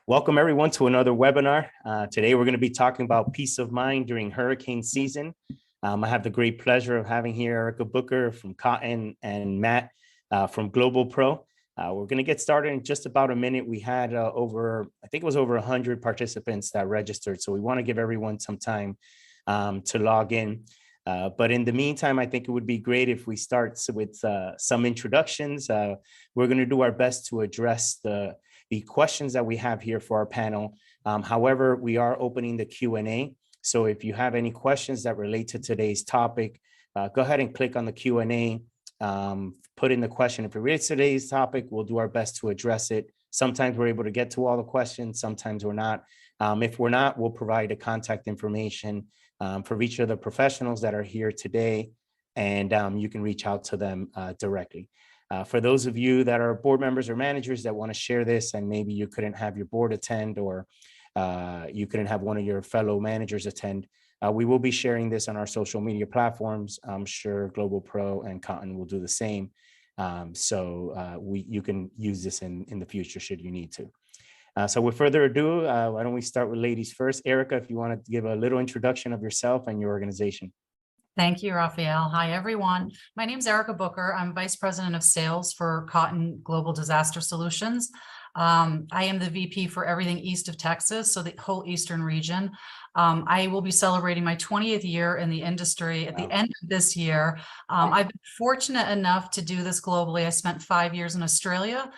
Welcome everyone to another webinar. Today we're going to be talking about peace of mind during hurricane season. I have the great pleasure of having here Erica Booker from Cotton and Matt from Global Pro. We're going to get started in just about a minute. We had I think it was over 100 participants that registered. So we want to give everyone some time to log in. But in the meantime, I think it would be great if we start with some introductions. We're going to do our best to address the questions that we have here for our panel. However, we are opening the Q&A. So if you have any questions that relate to today's topic, go ahead and click on the Q&A, put in the question. If it relates to today's topic, we'll do our best to address it. Sometimes we're able to get to all the questions, sometimes we're not. If we're not, we'll provide the contact information for each of the professionals that are here today, and you can reach out to them directly. For those of you that are board members or managers that want to share this, and maybe you couldn't have your board attend, or you couldn't have one of your fellow managers attend, we will be sharing this on our social media platforms. I'm sure Global Pro and Cotton will do the same. You can use this in the future should you need to. So with further ado, why don't we start with ladies first? Erica, if you want to give a little introduction of yourself and your organization. Thank you, Rafael. Hi, everyone. My name is Erica Booker. I'm Vice President of Sales for Cotton Global Disaster Solutions. I am the VP for everything east of Texas, so the whole eastern region. I will be celebrating my 20th year in the industry at the end of this year. I've been fortunate enough to do this globally. I spent 5 years in Australia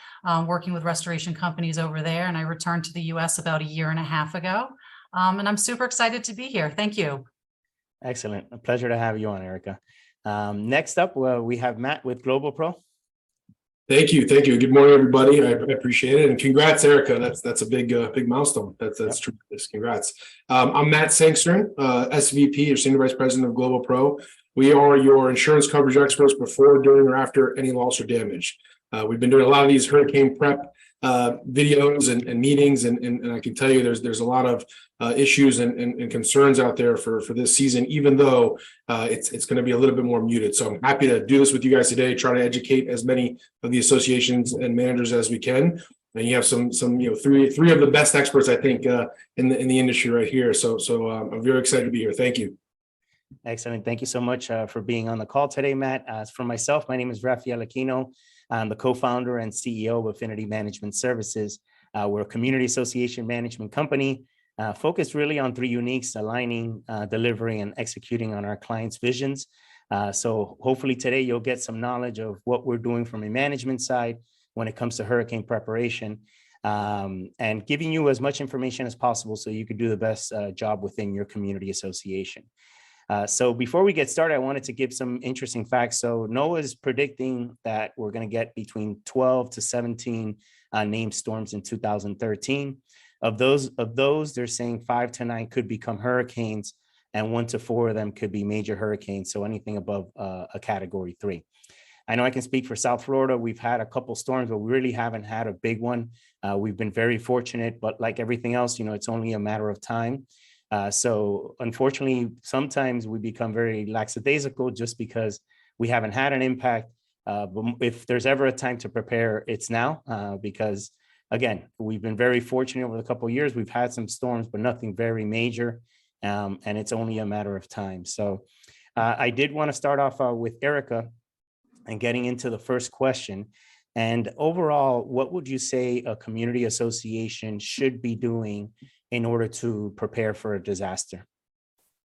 working with restoration companies over there, and I returned to the US about a year and a half ago. And I'm super excited to be here. Thank you. Excellent. A pleasure to have you on, Erica. Next up, we have Matt with Global Pro. Thank you. Good morning, everybody. I appreciate it, and congrats, Erica. That's a big milestone. That's tremendous. Congrats. I'm Matt Sangstrom, SVP or Senior Vice President of Global Pro. We are your insurance coverage experts before, during, or after any loss or damage. We've been doing a lot of these hurricane prep videos and meetings, and I can tell you there's a lot of issues and concerns out there for this season, even though it's going to be a little bit more muted. So I'm happy to do this with you guys today, try to educate as many of the associations and managers as we can. And you have some three of the best experts, I think, in the industry right here. So I'm very excited to be here. Thank you. Excellent. Thank you so much for being on the call today, Matt. As for myself, my name is Rafael Aquino. I'm the co-founder and CEO of Affinity Management Services. We're a community association management company focused really on three uniques: aligning, delivering, and executing on our clients' visions. So hopefully today you'll get some knowledge of what we're doing from a management side when it comes to hurricane preparation, and giving you as much information as possible so you could do the best job within your community association. So before we get started, I wanted to give some interesting facts. So NOAA is predicting that we're going to get between 12 to 17 named storms in 2013. Of those, they're saying 5 to 9 could become hurricanes, and 1 to 4 of them could be major hurricanes. So anything above a category 3. I know I can speak for South Florida. We've had a couple storms, but we really haven't had a big one. We've been very fortunate, but like everything else, it's only a matter of time. So unfortunately, sometimes we become very lackadaisical just because we haven't had an impact. But if there's ever a time to prepare, it's now, because again, we've been very fortunate over the couple of years. We've had some storms, but nothing very major. And it's only a matter of time. So I did want to start off with Erica and getting into the first question. And overall, what would you say a community association should be doing in order to prepare for a disaster?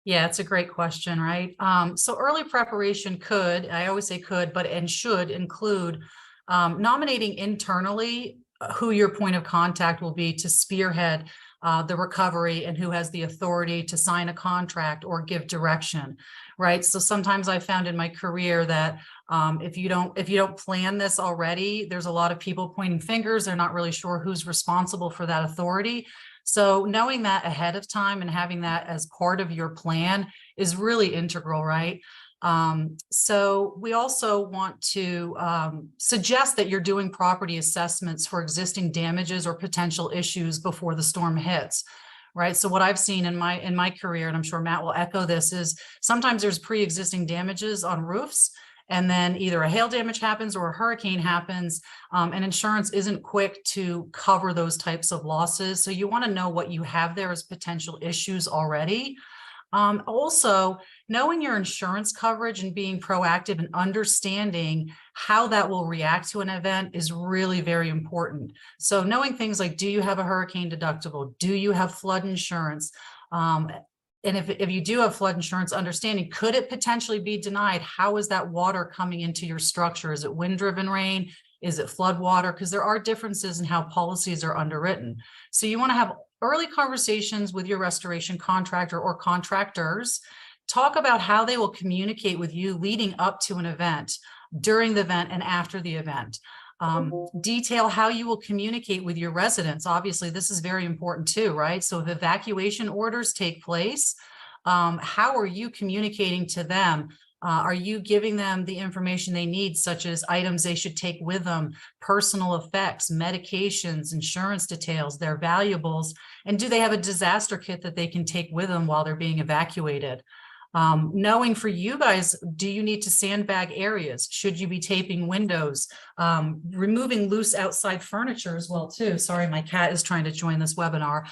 Yeah, it's a great question, right? So early preparation could, I always say could, and should include nominating internally who your point of contact will be to spearhead the recovery, and who has the authority to sign a contract or give direction, right? So sometimes I found in my career that if you don't plan this already, there's a lot of people pointing fingers. They're not really sure who's responsible for that authority. So knowing that ahead of time and having that as part of your plan is really integral, right? So we also want to suggest that you're doing property assessments for existing damages or potential issues before the storm hits, right? So what I've seen in my career, and I'm sure Matt will echo this, is sometimes there's pre-existing damages on roofs, and then either a hail damage happens or a hurricane happens, and insurance isn't quick to cover those types of losses. So you want to know what you have there as potential issues already. Also, knowing your insurance coverage and being proactive and understanding how that will react to an event is really very important. So knowing things like, do you have a hurricane deductible? Do you have flood insurance? And if you do have flood insurance, understanding, could it potentially be denied? How is that water coming into your structure? Is it wind-driven rain? Is it flood water? Because there are differences in how policies are underwritten. So you want to have early conversations with your restoration contractor or contractors. Talk about how they will communicate with you leading up to an event, during the event, and after the event. Detail how you will communicate with your residents. Obviously, this is very important too, right? So if evacuation orders take place, how are you communicating to them? Are you giving them the information they need, such as items they should take with them, personal effects, medications, insurance details, their valuables, and do they have a disaster kit that they can take with them while they're being evacuated? Knowing for you guys, do you need to sandbag areas? Should you be taping windows? Removing loose outside furniture as well too. Sorry, my cat is trying to join this webinar.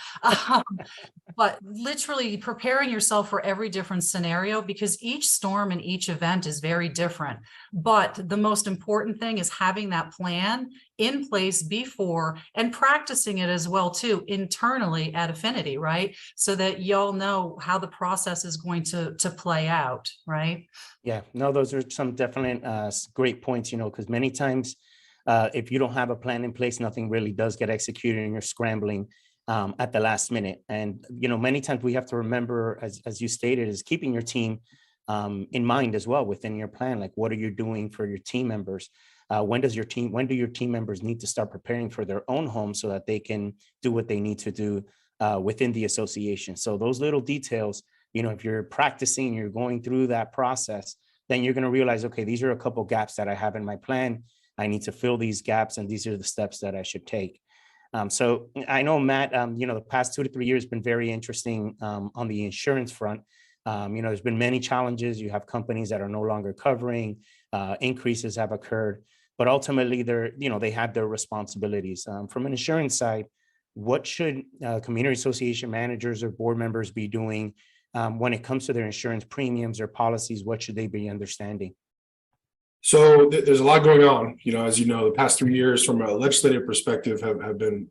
But literally preparing yourself for every different scenario, because each storm and each event is very different. But the most important thing is having that plan in place before and practicing it as well too internally at Affinity, right? So that y'all know how the process is going to play out, right? Yeah, no, those are some definite great points, because many times if you don't have a plan in place, nothing really does get executed and you're scrambling at the last minute. And, many times we have to remember, as you stated, is keeping your team in mind as well within your plan. Like, what are you doing for your team members? When do your team members need to start preparing for their own home so that they can do what they need to do within the association? So those little details, if you're practicing, you're going through that process, then you're going to realize, okay, these are a couple gaps that I have in my plan. I need to fill these gaps, and these are the steps that I should take. So I know, Matt, the past 2 to 3 years have been very interesting on the insurance front. There's been many challenges. You have companies that are no longer covering, increases have occurred, but ultimately they have their responsibilities. From an insurance side, what should community association managers or board members be doing when it comes to their insurance premiums or policies? What should they be understanding? So there's a lot going on. As you know, the past 3 years from a legislative perspective have been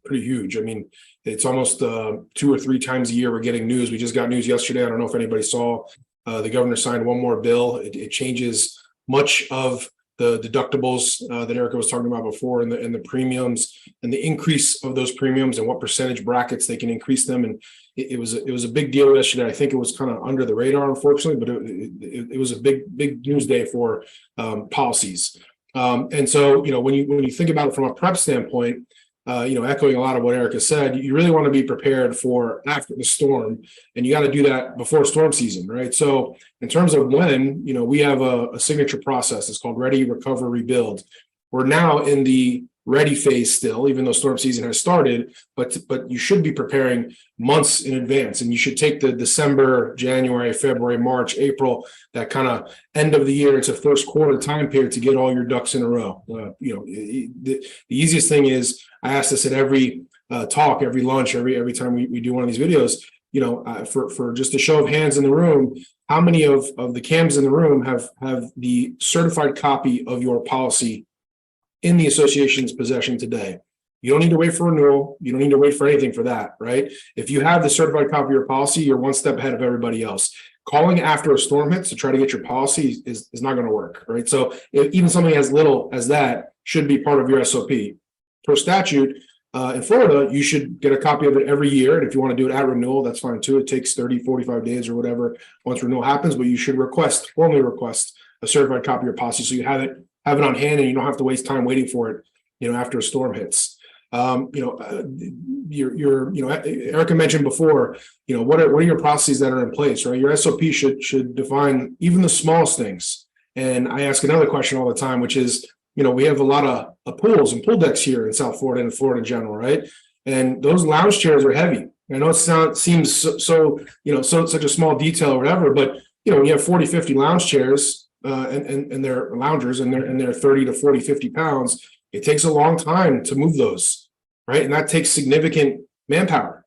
pretty huge. I mean, it's almost 2 or 3 times a year we're getting news. We just got news yesterday. I don't know if anybody saw. The governor signed one more bill. It changes much of the deductibles that Erica was talking about before, and the premiums and the increase of those premiums and what percentage brackets they can increase them. And it was a big deal yesterday. I think it was kind of under the radar, unfortunately, but it was a big news day for policies. And so, when you think about it from a prep standpoint, echoing a lot of what Erica said, you really want to be prepared for after the storm, and you got to do that before storm season, right? So in terms of when, we have a signature process. It's called Ready, Recover, Rebuild. We're now in the ready phase still, even though storm season has started, but you should be preparing months in advance, and you should take the December, January, February, March, April, that kind of end of the year into first quarter time period to get all your ducks in a row. The easiest thing is, I ask this at every talk, every lunch, every time we do one of these videos, for just a show of hands in the room, how many of the CAMs in the room have the certified copy of your policy in the association's possession today? You don't need to wait for renewal. You don't need to wait for anything for that, right? If you have the certified copy of your policy, you're one step ahead of everybody else. Calling after a storm hits to try to get your policy is not going to work, right? So even something as little as that should be part of your SOP. Per statute, in Florida, you should get a copy of it every year. And if you want to do it at renewal, that's fine too. It takes 30, 45 days or whatever once renewal happens, but you should formally request a certified copy of your policy so you have it on hand and you don't have to waste time waiting for it, after a storm hits. Erica mentioned before, what are your processes that are in place, right? Your SOP should define even the smallest things. And I ask another question all the time, which is, we have a lot of pools and pool decks here in South Florida and Florida in general, right? And those lounge chairs are heavy. I know it seems so such a small detail or whatever, but when you have 40, 50 lounge chairs, and their loungers and they're 30 to 40, 50 pounds, it takes a long time to move those, right? And that takes significant manpower.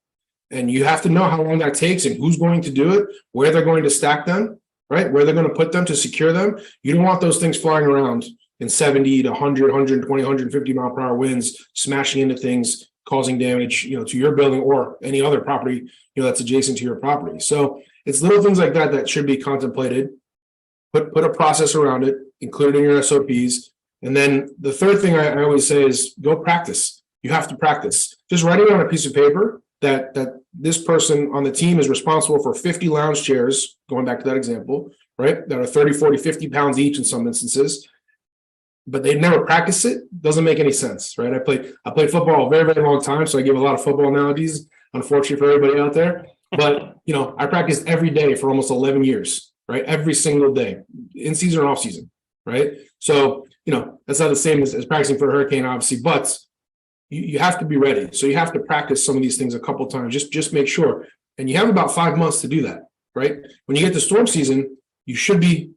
And you have to know how long that takes and who's going to do it, where they're going to stack them, right? Where they're going to put them to secure them. You don't want those things flying around in 70 to 100, 120, 150 mile per hour winds, smashing into things, causing damage, to your building or any other property, that's adjacent to your property. So it's little things like that that should be contemplated. Put a process around it, include it in your SOPs. And then the third thing I always say is go practice. You have to practice. Just writing on a piece of paper that this person on the team is responsible for 50 lounge chairs, going back to that example, right? That are 30, 40, 50 pounds each in some instances, but they never practice it, doesn't make any sense, right? I played football a very, very long time, so I give a lot of football analogies, unfortunately for everybody out there. But, I practiced every day for almost 11 years, right? Every single day, in season or off season, right? So, that's not the same as practicing for a hurricane, obviously, but you have to be ready. So you have to practice some of these things a couple of times, just make sure. And you have about 5 months to do that, right? When you get to storm season, you should be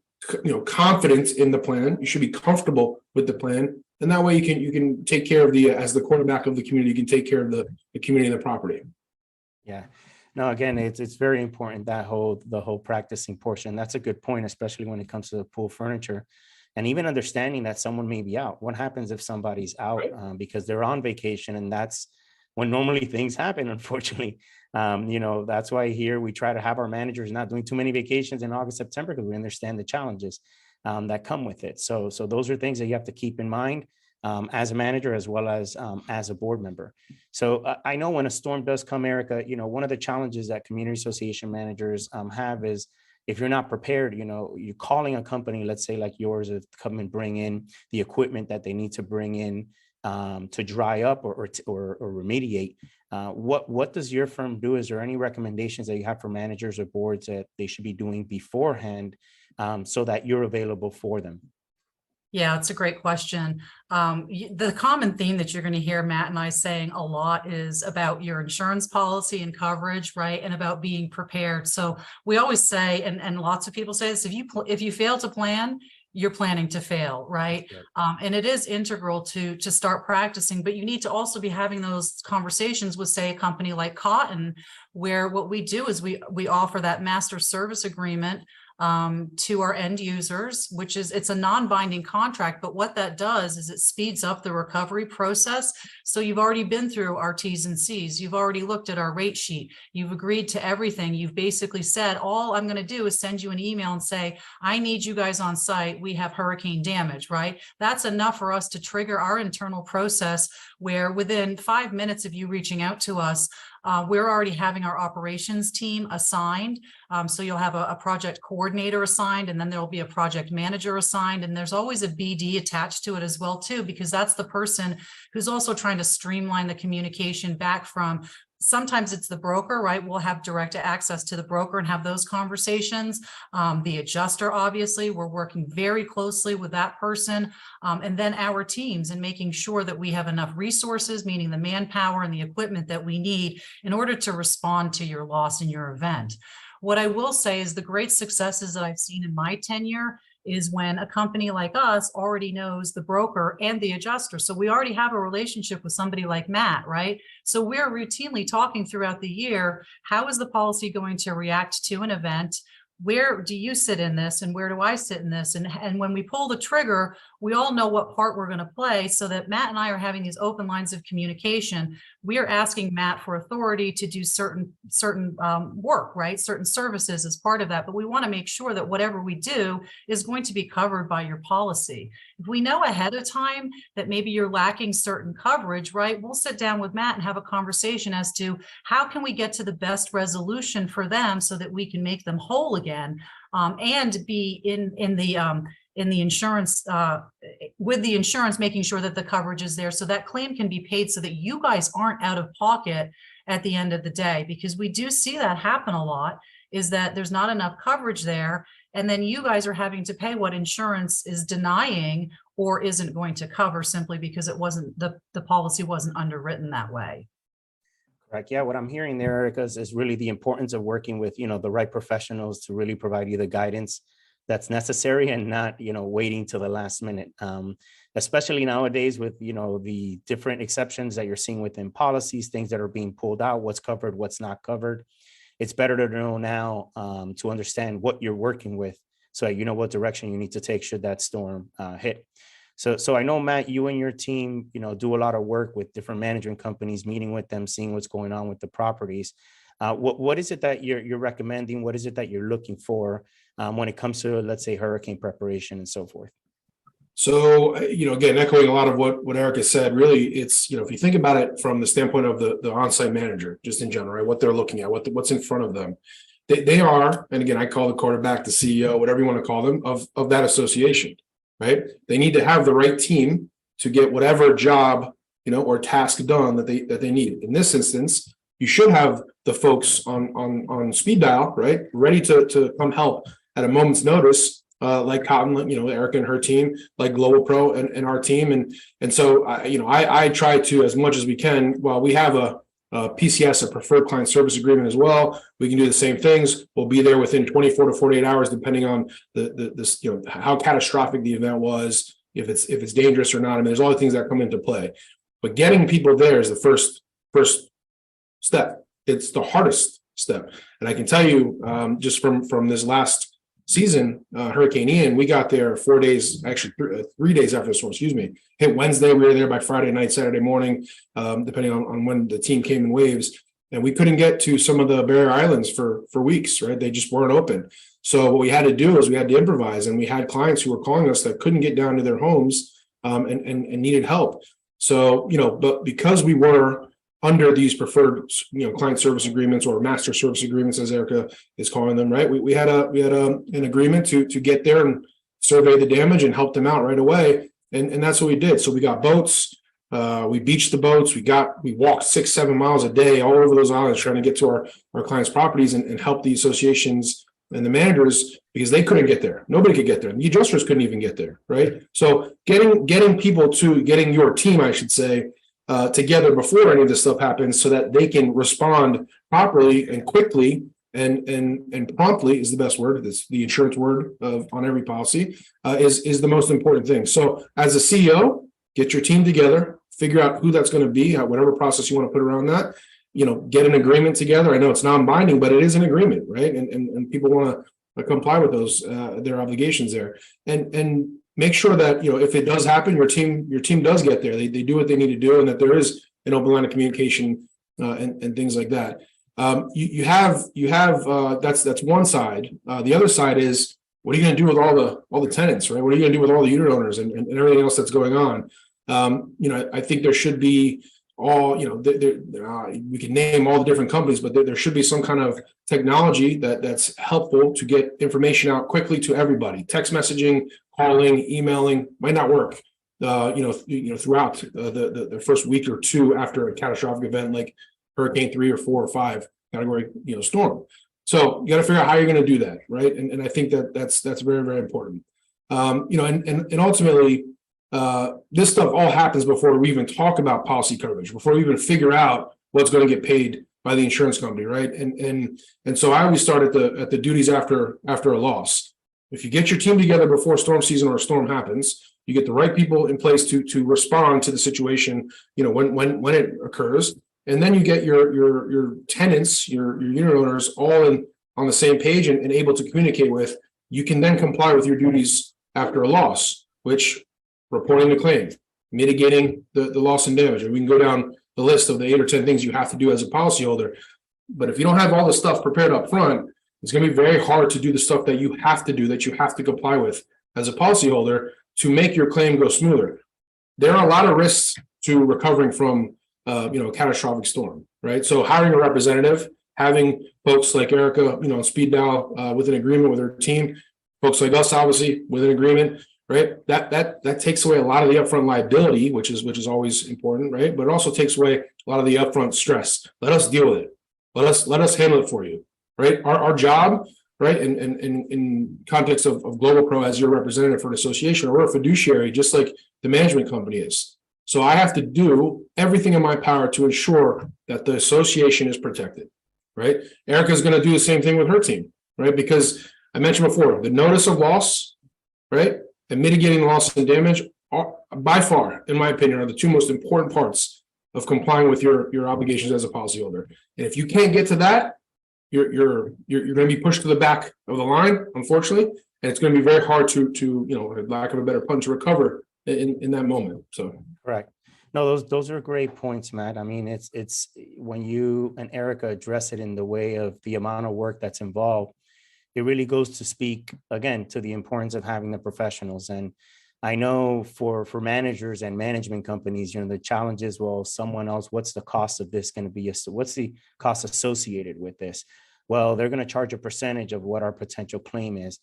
confident in the plan. You should be comfortable with the plan. And that way you can take care of as the quarterback of the community, you can take care of the community and the property. Yeah. No, again, it's very important, the whole practicing portion. That's a good point, especially when it comes to the pool furniture. And even understanding that someone may be out. What happens if somebody's out because they're on vacation? And that's when normally things happen, unfortunately. That's why here we try to have our managers not doing too many vacations in August, September, because we understand the challenges that come with it. So those are things that you have to keep in mind as a manager, as well as a board member. So I know when a storm does come, Erica, one of the challenges that community association managers have is, if you're not prepared, you're calling a company, let's say like yours, to come and bring in the equipment that they need to bring in to dry up or remediate. What does your firm do? Is there any recommendations that you have for managers or boards that they should be doing beforehand so that you're available for them? Yeah, it's a great question. The common theme that you're going to hear Matt and I saying a lot is about your insurance policy and coverage, right? And about being prepared. So we always say, and lots of people say this, if you fail to plan, you're planning to fail, right? And it is integral to start practicing, but you need to also be having those conversations with, say, a company like Cotton, where what we do is we offer that master service agreement to our end users, it's a non-binding contract, but what that does is it speeds up the recovery process. So you've already been through our T's and C's, you've already looked at our rate sheet, you've agreed to everything. You've basically said, all I'm going to do is send you an email and say, I need you guys on site, we have hurricane damage, right? That's enough for us to trigger our internal process, where within 5 minutes of you reaching out to us, we're already having our operations team assigned. So you'll have a project coordinator assigned, and then there'll be a project manager assigned. And there's always a BD attached to it as well, too, because that's the person who's also trying to streamline the communication back from, sometimes it's the broker, right? We'll have direct access to the broker and have those conversations. The adjuster, obviously, we're working very closely with that person. And then our teams, and making sure that we have enough resources, meaning the manpower and the equipment that we need in order to respond to your loss in your event. What I will say is the great successes that I've seen in my tenure is when a company like us already knows the broker and the adjuster. So we already have a relationship with somebody like Matt, right? So we're routinely talking throughout the year, how is the policy going to react to an event? Where do you sit in this, and where do I sit in this? And when we pull the trigger, we all know what part we're going to play, so that Matt and I are having these open lines of communication. We are asking Matt for authority to do certain work, right? Certain services as part of that. But we want to make sure that whatever we do is going to be covered by your policy. If we know ahead of time that maybe you're lacking certain coverage, right? We'll sit down with Matt and have a conversation as to how can we get to the best resolution for them so that we can make them whole again, and be in the insurance, with the insurance, making sure that the coverage is there so that claim can be paid, so that you guys aren't out of pocket at the end of the day. Because we do see that happen a lot, is that there's not enough coverage there, and then you guys are having to pay what insurance is denying or isn't going to cover, simply because it wasn't, the policy wasn't underwritten that way. Correct. Yeah, what I'm hearing there, Erica, is really the importance of working with, the right professionals to really provide you the guidance that's necessary and not, waiting till the last minute. Especially nowadays with, the different exceptions that you're seeing within policies, things that are being pulled out, what's covered, what's not covered. It's better to know now to understand what you're working with, so you know what direction you need to take should that storm hit. So I know, Matt, you and your team, do a lot of work with different management companies, meeting with them, seeing what's going on with the properties. What is it that you're recommending? What is it that you're looking for when it comes to, let's say, hurricane preparation and so forth? So, again, echoing a lot of what Erica said, really, it's, if you think about it from the standpoint of the on-site manager, just in general, right, what they're looking at, what's in front of them, they are, and again, I call the quarterback, the CEO, whatever you want to call them, of that association, right? They need to have the right team to get whatever job, or task done that they need. In this instance, you should have the folks on speed dial, right, ready to come help at a moment's notice. Like Cotton, Erica and her team, like Global Pro and our team. And so, I try to, as much as we can, while we have a PCS, a preferred client service agreement as well, we can do the same things. We'll be there within 24 to 48 hours, depending on how catastrophic the event was, if it's dangerous or not. I mean, there's all the things that come into play. But getting people there is the first step. It's the hardest step. And I can tell you, just from this last season, Hurricane Ian, we got there 4 days, actually 3 days after the storm, hit Wednesday. We were there by Friday night, Saturday morning, depending on when the team came in waves. And we couldn't get to some of the barrier islands for weeks, right? They just weren't open. So what we had to do is we had to improvise, and we had clients who were calling us that couldn't get down to their homes and needed help. So, but because we were under these preferred, client service agreements, or master service agreements, as Erica is calling them, right? We had an agreement to get there and survey the damage and help them out right away, and that's what we did. So we got boats, we beached the boats, we walked 6-7 miles a day all over those islands trying to get to our clients' properties and help the associations and the managers, because they couldn't get there. Nobody could get there. The adjusters couldn't even get there, right? So getting your team, I should say, together before any of this stuff happens, so that they can respond properly and quickly and promptly is the best word. It's the insurance word on every policy, is the most important thing. So as a CEO, get your team together, figure out who that's going to be, whatever process you want to put around that. Get an agreement together. I know it's non-binding, but it is an agreement, right? And people want to comply with those their obligations there, and make sure that, if it does happen, your team does get there. They do what they need to do, and that there is an open line of communication and things like that. You have that's one side. The other side is, what are you going to do with all the tenants, right? What are you going to do with all the unit owners and everything else that's going on? I think there should be we can name all the different companies, but there should be some kind of technology that's helpful to get information out quickly to everybody. Text messaging, calling, emailing might not work, throughout the first week or two after a catastrophic event like Hurricane 3 or 4 or 5 category, storm. So you got to figure out how you're going to do that, right? And I think that's very, very important. And ultimately, this stuff all happens before we even talk about policy coverage, before we even figure out what's going to get paid by the insurance company, right? And so I always start at the duties after a loss. If you get your team together before storm season or a storm happens, you get the right people in place to respond to the situation, when it occurs, and then you get your tenants, your unit owners all on the same page and able to communicate with. You can then comply with your duties after a loss, which reporting the claim, mitigating the loss and damage. And we can go down the list of the 8 or 10 things you have to do as a policyholder. But if you don't have all the stuff prepared up front, it's going to be very hard to do the stuff that you have to do, that you have to comply with as a policyholder to make your claim go smoother. There are a lot of risks to recovering from a catastrophic storm, right? So hiring a representative, having folks like Erica, speed dial with an agreement with her team, folks like us, obviously, with an agreement, right? That takes away a lot of the upfront liability, which is always important, right? But it also takes away a lot of the upfront stress. Let us deal with it. Let us handle it for you, right? Our job, right? In context of Global Pro as your representative for an association, or we're a fiduciary, just like the management company is. So I have to do everything in my power to ensure that the association is protected, right? Erica's going to do the same thing with her team, right? Because I mentioned before, the notice of loss, right, and mitigating loss and damage are, by far, in my opinion, are the two most important parts of complying with your obligations as a policyholder. And if you can't get to that, you're going to be pushed to the back of the line, unfortunately, and it's going to be very hard to lack of a better pun, to recover in that moment. So Correct. No, those are great points, Matt. I mean, it's when you and Erica address it in the way of the amount of work that's involved, it really goes to speak again to the importance of having the professionals. And I know for managers and management companies, the challenge is, well, someone else, what's the cost of this going to be? What's the cost associated with this? Well, they're going to charge a percentage of what our potential claim is.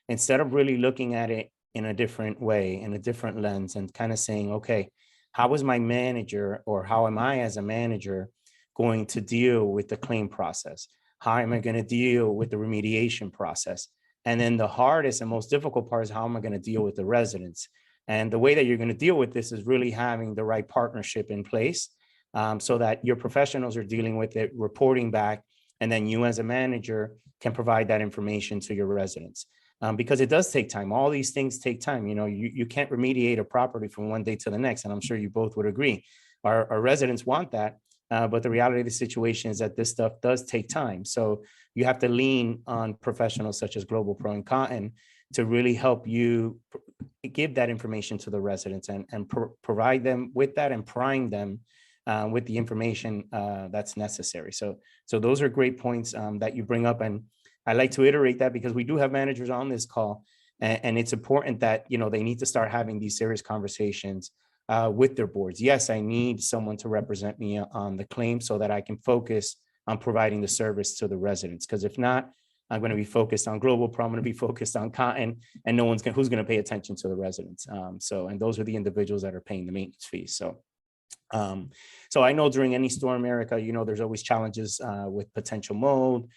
Instead of really looking at it in a different way, in a different lens, and kind of saying, okay, how is my manager, or how am I as a manager going to deal with the claim process? How am I going to deal with the remediation process? And then the hardest and most difficult part is, how am I going to deal with the residents? And the way that you're going to deal with this is really having the right partnership in place, so that your professionals are dealing with it, reporting back, and then you as a manager can provide that information to your residents. Because it does take time. All these things take time. You can't remediate a property from one day to the next. And I'm sure you both would agree. Our residents want that. But the reality of the situation is that this stuff does take time. So you have to lean on professionals such as Global Pro and Cotton to really help you give that information to the residents and provide them with that and prime them with the information that's necessary. So those are great points that you bring up. And I like to iterate that because we do have managers on this call, and it's important that, they need to start having these serious conversations with their boards. Yes, I need someone to represent me on the claim so that I can focus on providing the service to the residents. Because if not, I'm going to be focused on Global Pro, I'm going to be focused on Cotton, and who's going to pay attention to the residents. And those are the individuals that are paying the maintenance fees. So I know during any storm, Erica, there's always challenges with potential mold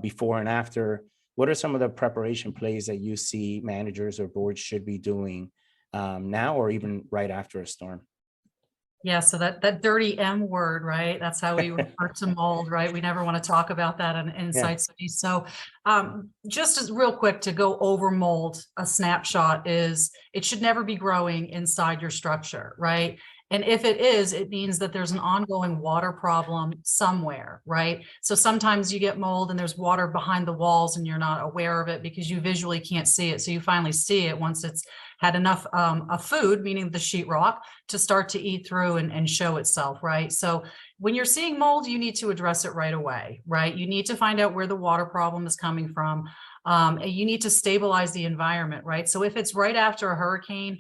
before and after. What are some of the preparation plays that you see managers or boards should be doing now, or even right after a storm? Yeah, so that dirty M word, right? That's how we refer to mold, right? We never want to talk about that in Insight Studies. So just as real quick to go over mold, a snapshot is it should never be growing inside your structure, right? And if it is, it means that there's an ongoing water problem somewhere, right? So sometimes you get mold and there's water behind the walls and you're not aware of it because you visually can't see it. So you finally see it once it's had enough of food, meaning the sheetrock, to start to eat through and show itself, right? So when you're seeing mold, you need to address it right away, right? You need to find out where the water problem is coming from. You need to stabilize the environment, right? So if it's right after a hurricane,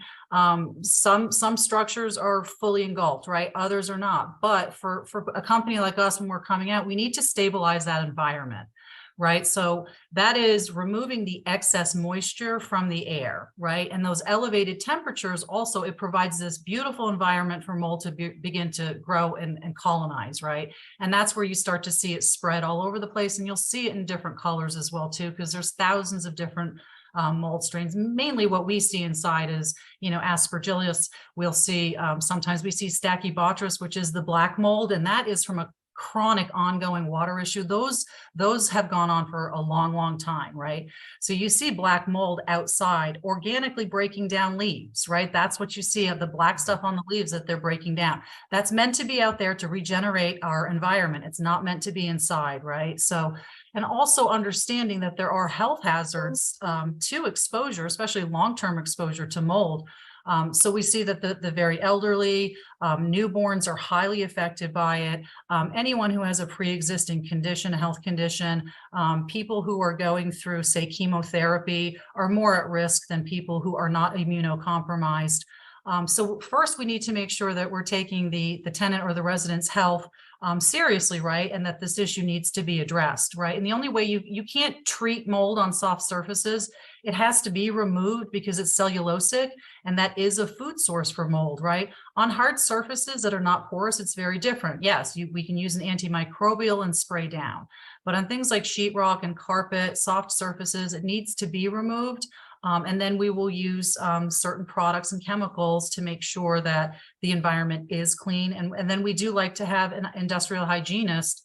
some structures are fully engulfed, right? Others are not. But for a company like us, when we're coming out, we need to stabilize that environment, right? So that is removing the excess moisture from the air, right? And those elevated temperatures also, it provides this beautiful environment for mold to begin to grow and colonize, right? And that's where you start to see it spread all over the place, and you'll see it in different colors as well too, because there's thousands of different mold strains. Mainly what we see inside is, Aspergillus. We'll see, sometimes we see Stachybotrys, which is the black mold, and that is from a chronic ongoing water issue. Those have gone on for a long time, right? So you see black mold outside organically breaking down leaves, right? That's what you see of the black stuff on the leaves that they're breaking down. That's meant to be out there to regenerate our environment. It's not meant to be inside, right? So, and also understanding that there are health hazards to exposure, especially long-term exposure to mold. So we see that the very elderly, newborns are highly affected by it. Anyone who has a pre-existing condition, a health condition, people who are going through, say, chemotherapy are more at risk than people who are not immunocompromised. So first, we need to make sure that we're taking the tenant or the resident's health seriously, right? And that this issue needs to be addressed, right? And the only way you can't treat mold on soft surfaces, it has to be removed because it's cellulosic, and that is a food source for mold, right? On hard surfaces that are not porous, it's very different. Yes, we can use an antimicrobial and spray down, but on things like sheetrock and carpet, soft surfaces, it needs to be removed. And then we will use certain products and chemicals to make sure that the environment is clean. And then we do like to have an industrial hygienist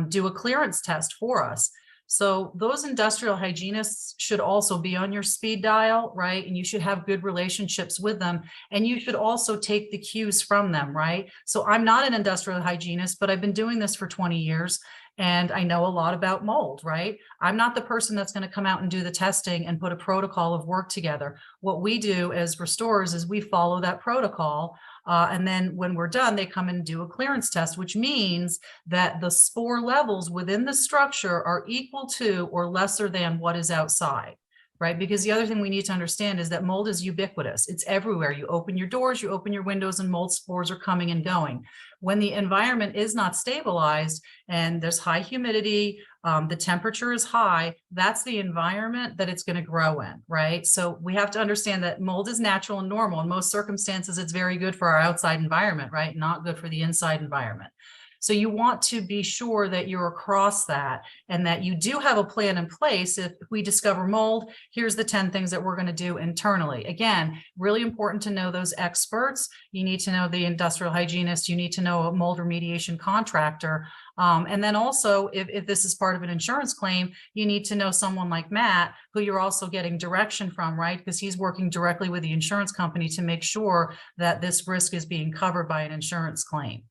do a clearance test for us. So those industrial hygienists should also be on your speed dial, right? And you should have good relationships with them. And you should also take the cues from them, right? So I'm not an industrial hygienist, but I've been doing this for 20 years. And I know a lot about mold, right? I'm not the person that's going to come out and do the testing and put a protocol of work together. What we do as restorers is we follow that protocol. And then when we're done, they come and do a clearance test, which means that the spore levels within the structure are equal to or lesser than what is outside. Right? Because the other thing we need to understand is that mold is ubiquitous. It's everywhere. You open your doors, you open your windows, and mold spores are coming and going. When the environment is not stabilized and there's high humidity, the temperature is high, that's the environment that it's going to grow in, right? So we have to understand that mold is natural and normal. In most circumstances, it's very good for our outside environment, right? Not good for the inside environment. So you want to be sure that you're across that and that you do have a plan in place. If we discover mold, here's the 10 things that we're going to do internally. Again, really important to know those experts. You need to know the industrial hygienist. You need to know a mold remediation contractor. And then also, if this is part of an insurance claim, you need to know someone like Matt, who you're also getting direction from, right? Because he's working directly with the insurance company to make sure that this risk is being covered by an insurance claim.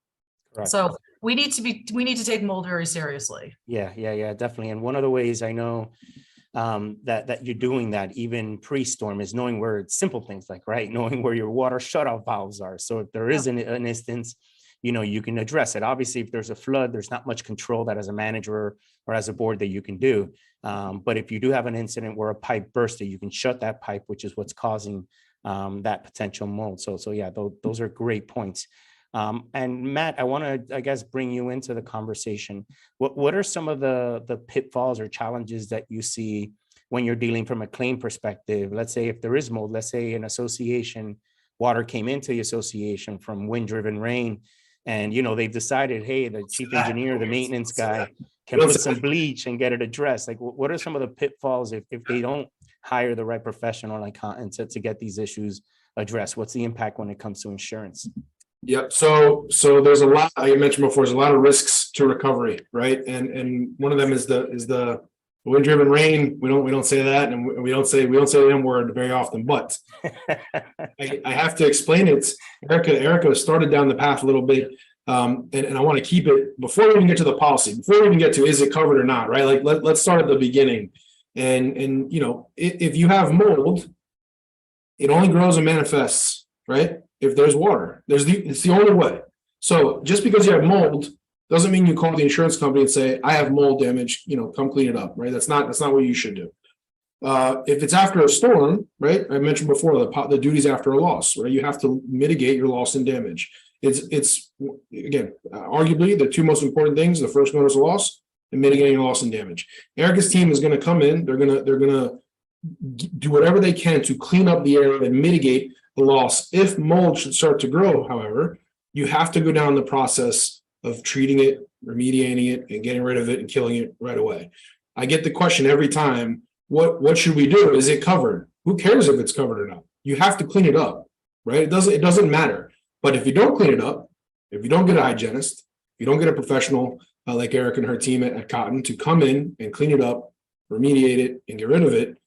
Correct. So we need to take mold very seriously. Yeah, definitely. And one of the ways I know that you're doing that even pre-storm is knowing where simple things like, right, knowing where your water shutoff valves are. So if there is an instance, you can address it. Obviously, if there's a flood, there's not much control that as a manager or as a board that you can do. But if you do have an incident where a pipe bursted, you can shut that pipe, which is what's causing that potential mold. So yeah, those are great points. And Matt, I want to, I guess, bring you into the conversation. What are some of the pitfalls or challenges that you see when you're dealing from a claim perspective? Let's say if there is mold, let's say an association, water came into the association from wind-driven rain, and they've decided, hey, the chief engineer, the maintenance guy can put some bleach and get it addressed. Like, what are some of the pitfalls if they don't hire the right professional like to get these issues addressed? What's the impact when it comes to insurance? Yep. So there's a lot, like I mentioned before, there's a lot of risks to recovery, right? And one of them is the wind-driven rain. We don't say that, and we don't say the M word very often. But I have to explain it. Erica started down the path a little bit, and I want to keep it before we even get to the policy. Before we even get to is it covered or not, right? Like let's start at the beginning. And if you have mold, it only grows and manifests, right? If there's water, it's the only way. So just because you have mold doesn't mean you call the insurance company and say, I have mold damage, come clean it up, right? That's not what you should do. If it's after a storm, right? I mentioned before the duties after a loss, right? You have to mitigate your loss and damage. It's again, arguably the two most important things. The first one is a loss and mitigating your loss and damage. Erica's team is going to come in. They're going to do whatever they can to clean up the area and mitigate the loss. If mold should start to grow, however, you have to go down the process of treating it, remediating it, and getting rid of it and killing it right away. I get the question every time, what should we do? Is it covered? Who cares if it's covered or not? You have to clean it up, right? It doesn't matter. But if you don't clean it up, if you don't get a hygienist, if you don't get a professional like Eric and her team at Cotton to come in and clean it up, remediate it, and get rid of it,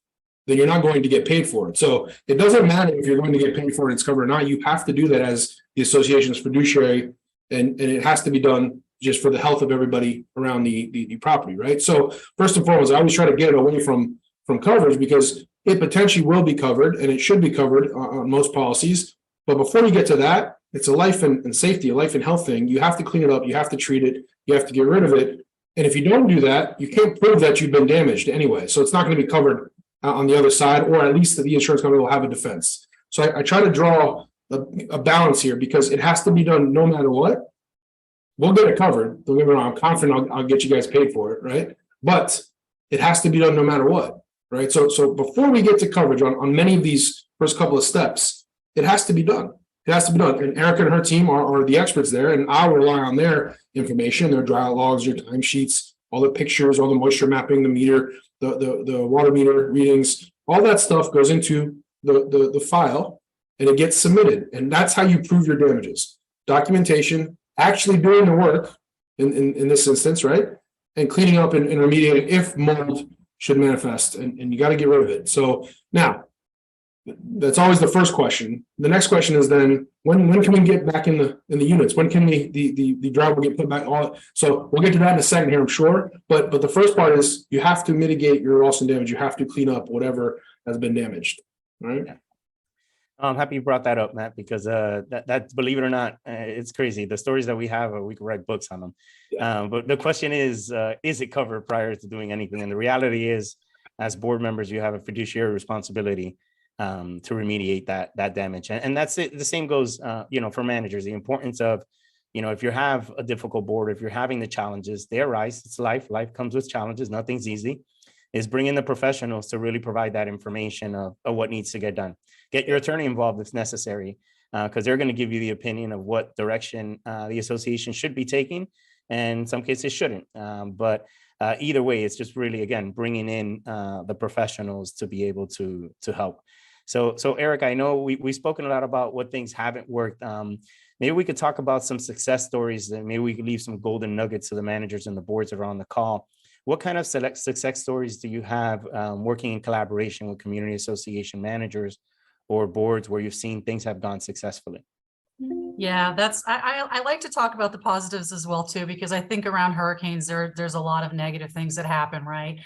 then you're not going to get paid for it. So it doesn't matter if you're going to get paid for it, it's covered or not. You have to do that as the association's fiduciary, and it has to be done just for the health of everybody around the property, right? So first and foremost, I always try to get it away from coverage because it potentially will be covered and it should be covered on most policies. But before you get to that, it's a life and safety, a life and health thing. You have to clean it up, you have to treat it, you have to get rid of it. And if you don't do that, you can't prove that you've been damaged anyway. So it's not going to be covered on the other side, or at least the insurance company will have a defense. So I try to draw a balance here because it has to be done no matter what. We'll get it covered. Don't get me wrong, I'm confident I'll get you guys paid for it, right? But it has to be done no matter what, right? So before we get to coverage on many of these first couple of steps, it has to be done. It has to be done. And Erica and her team are the experts there, and I'll rely on their information, their dry logs, your timesheets, all the pictures, all the moisture mapping, the meter, the water meter readings, all that stuff goes into the file and it gets submitted. And that's how you prove your damages. Documentation, actually doing the work in this instance, right? and cleaning up and remediating if mold should manifest, and you got to get rid of it. So now, that's always the first question. The next question is then when can we get back in the units? When can the drywall get put back on? So we'll get to that in a second here, I'm sure. But the first part is you have to mitigate your loss and damage. You have to clean up whatever has been damaged. All right. Yeah. I'm happy you brought that up, Matt, because that believe it or not, it's crazy. The stories that we have, we could write books on them. Yeah. But the question is it covered prior to doing anything? And the reality is, as board members, you have a fiduciary responsibility to remediate that damage. And that's it. The same goes, for managers. The importance of, if you have a difficult board, if you're having the challenges, they arise. It's life. Life comes with challenges. Nothing's easy. Is bringing the professionals to really provide that information of what needs to get done. Get your attorney involved if necessary, because they're going to give you the opinion of what direction the association should be taking, and in some cases shouldn't. But either way, it's just really, again, bringing in the professionals to be able to help. So Eric, I know we've spoken a lot about what things haven't worked. Maybe we could talk about some success stories, and maybe we could leave some golden nuggets to the managers and the boards that are on the call. What kind of success stories do you have working in collaboration with community association managers or boards where you've seen things have gone successfully? Yeah, I like to talk about the positives as well too, because I think around hurricanes there's a lot of negative things that happen, right?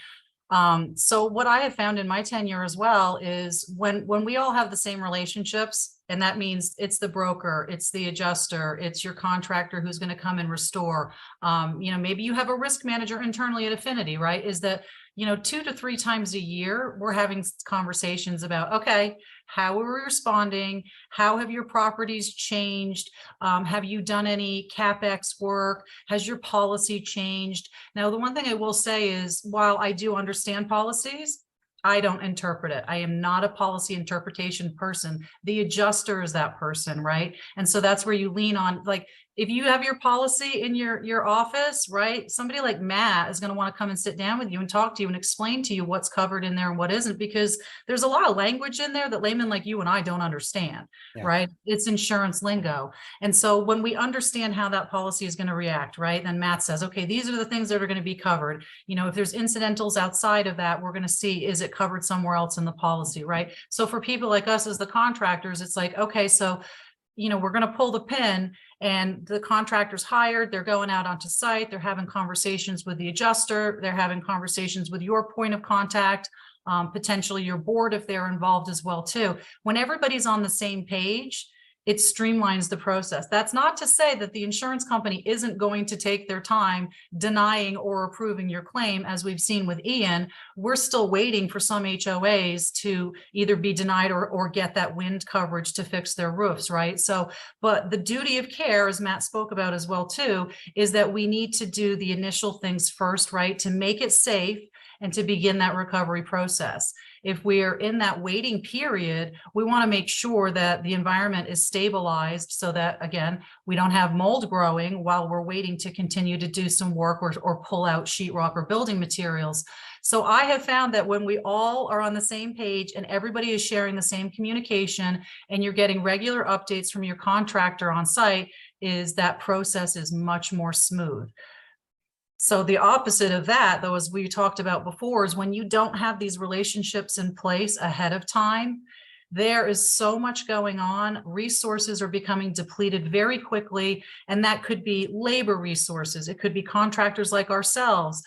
So what I have found in my tenure as well is when we all have the same relationships, and that means it's the broker, it's the adjuster, it's your contractor who's going to come and restore. Maybe you have a risk manager internally at Affinity, right? Is that, 2 to 3 times a year, we're having conversations about, okay, how are we responding? How have your properties changed? Have you done any CapEx work? Has your policy changed? Now, the one thing I will say is, while I do understand policies, I don't interpret it. I am not a policy interpretation person. The adjuster is that person, right? And so that's where you lean on, like, if you have your policy in your office, right? Somebody like Matt is going to want to come and sit down with you and talk to you and explain to you what's covered in there and what isn't, because there's a lot of language in there that laymen like you and I don't understand, right? It's insurance lingo. And so when we understand how that policy is going to react, right? Then Matt says, okay, these are the things that are going to be covered. If there's incidentals outside of that, we're going to see, is it covered somewhere else in the policy, right? So for people like us as the contractors, it's like, okay, so we're going to pull the pin, and the contractor's hired, they're going out onto site, they're having conversations with the adjuster, they're having conversations with your point of contact, potentially your board if they're involved as well too. When everybody's on the same page, it streamlines the process. That's not to say that the insurance company isn't going to take their time denying or approving your claim. As we've seen with Ian, we're still waiting for some HOAs to either be denied or get that wind coverage to fix their roofs, right? So, but the duty of care, as Matt spoke about as well too, is that we need to do the initial things first, right? To make it safe and to begin that recovery process. If we're in that waiting period, we want to make sure that the environment is stabilized so that, again, we don't have mold growing while we're waiting to continue to do some work or pull out sheetrock or building materials. So I have found that when we all are on the same page and everybody is sharing the same communication and you're getting regular updates from your contractor on site, is that process is much more smooth. So the opposite of that, though, as we talked about before, is when you don't have these relationships in place ahead of time, there is so much going on. Resources are becoming depleted very quickly, and that could be labor resources. It could be contractors like ourselves.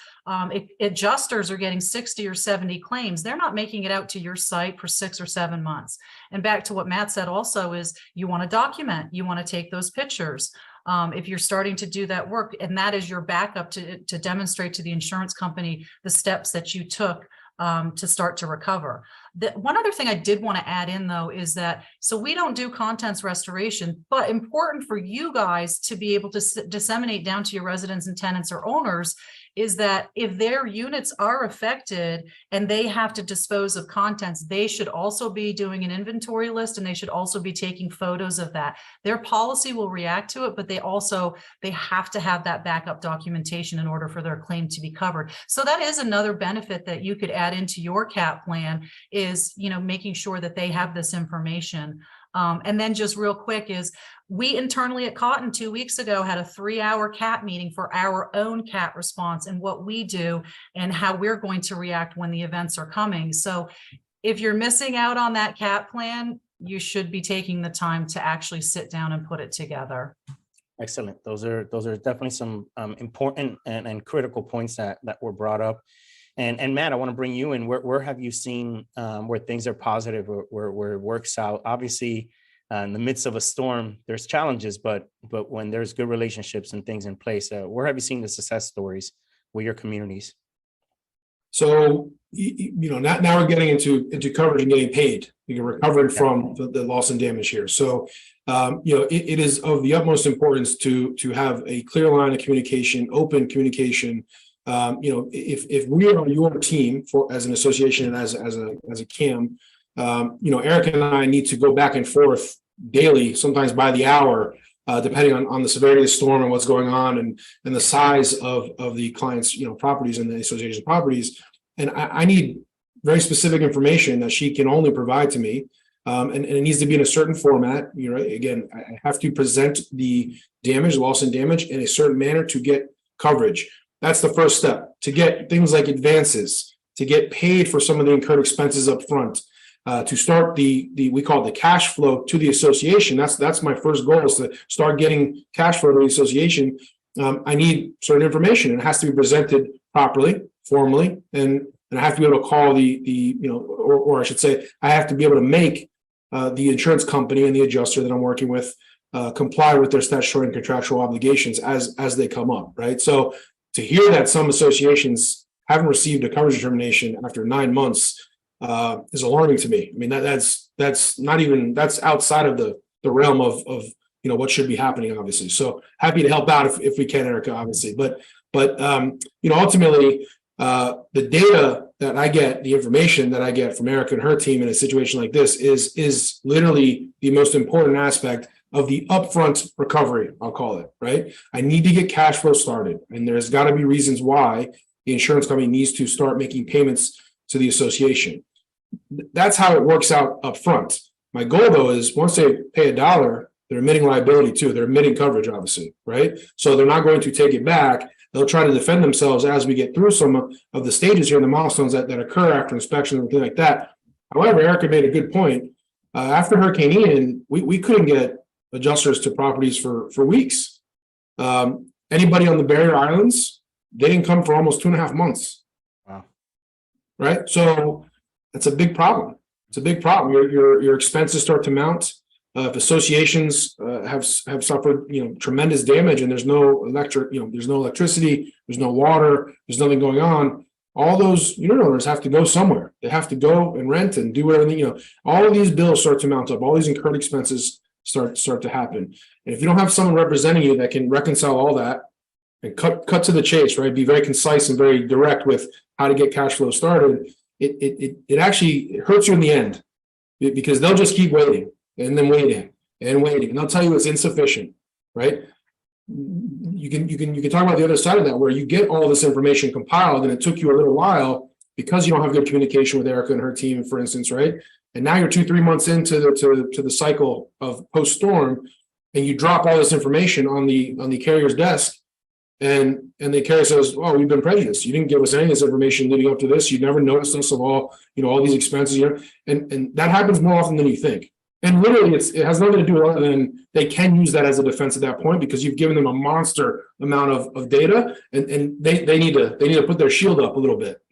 Adjusters are getting 60 or 70 claims. They're not making it out to your site for 6 or 7 months. And back to what Matt said also is you want to document, you want to take those pictures. If you're starting to do that work, and that is your backup to demonstrate to the insurance company the steps that you took to start to recover. One other thing I did want to add in, though, is that, so we don't do contents restoration, but important for you guys to be able to disseminate down to your residents and tenants or owners is that if their units are affected and they have to dispose of contents, they should also be doing an inventory list, and they should also be taking photos of that. Their policy will react to it, but they have to have that backup documentation in order for their claim to be covered. So that is another benefit that you could add into your CAP plan is, making sure that they have this information. And then just real quick is we internally at Cotton 2 weeks ago had a 3-hour CAT meeting for our own CAT response and what we do and how we're going to react when the events are coming. So if you're missing out on that CAT plan, you should be taking the time to actually sit down and put it together. Excellent. Those are definitely some important and critical points that were brought up. And Matt, I want to bring you in. Where have you seen where things are positive, where it works out? Obviously, in the midst of a storm, there's challenges, but when there's good relationships and things in place, where have you seen the success stories with your communities? So, now we're getting into coverage and getting paid. You're recovering from the loss and damage here. So, it is of the utmost importance to have a clear line of communication, open communication. If we are your team as an association and as a CAM, Eric and I need to go back and forth daily, sometimes by the hour, depending on the severity of the storm and what's going on and the size of the client's properties and the association properties. And I need very specific information that she can only provide to me. And it needs to be in a certain format. Again, I have to present the damage, loss and damage in a certain manner to get coverage. That's the first step, to get things like advances, to get paid for some of the incurred expenses up front, to start we call it the cash flow to the association. That's my first goal, is to start getting cash flow to the association. I need certain information, and it has to be presented properly, formally, and I have to be able to call or I should say, I have to be able to make the insurance company and the adjuster that I'm working with comply with their statutory and contractual obligations as they come up, right? So to hear that some associations haven't received a coverage determination after 9 months is alarming to me. I mean, that's outside of the realm of what should be happening, obviously. So happy to help out if we can, Erica, obviously. But ultimately, the data that I get, the information that I get from Erica and her team in a situation like this is literally the most important aspect of the upfront recovery, I'll call it, right? I need to get cash flow started, and there's got to be reasons why the insurance company needs to start making payments to the association. That's how it works out up front. My goal, though, is once they pay $1, they're admitting liability too. They're admitting coverage, obviously, right? So they're not going to take it back. They'll try to defend themselves as we get through some of the stages here, the milestones that occur after inspection and things like that. However, Erica made a good point. After Hurricane Ian, we couldn't get adjusters to properties for weeks. Anybody on the barrier islands, they didn't come for almost 2.5 months. Wow. Right? So that's a big problem. It's a big problem. Your expenses start to mount. If associations have suffered tremendous damage and there's no electricity, there's no water, there's nothing going on, all those unit owners have to go somewhere. They have to go and rent and do whatever. All of these bills start to mount up. All these incurred expenses start to happen. And if you don't have someone representing you that can reconcile all that and cut to the chase, right? Be very concise and very direct with how to get cash flow started. It actually hurts you in the end, because they'll just keep waiting and then waiting and waiting, and they'll tell you it's insufficient, right? You can talk about the other side of that, where you get all this information compiled and it took you a little while because you don't have good communication with Erica and her team, for instance, right? And now you're 2-3 months into the cycle of post-storm, and you drop all this information on the carrier's desk, and the carrier says, "Oh, we've been prejudiced. You didn't give us any of this information leading up to this. You never noticed us of all these expenses." And that happens more often than you think. And literally, it has nothing to do other than they can use that as a defense at that point, because you've given them a monster amount of data, and they need to put their shield up a little bit.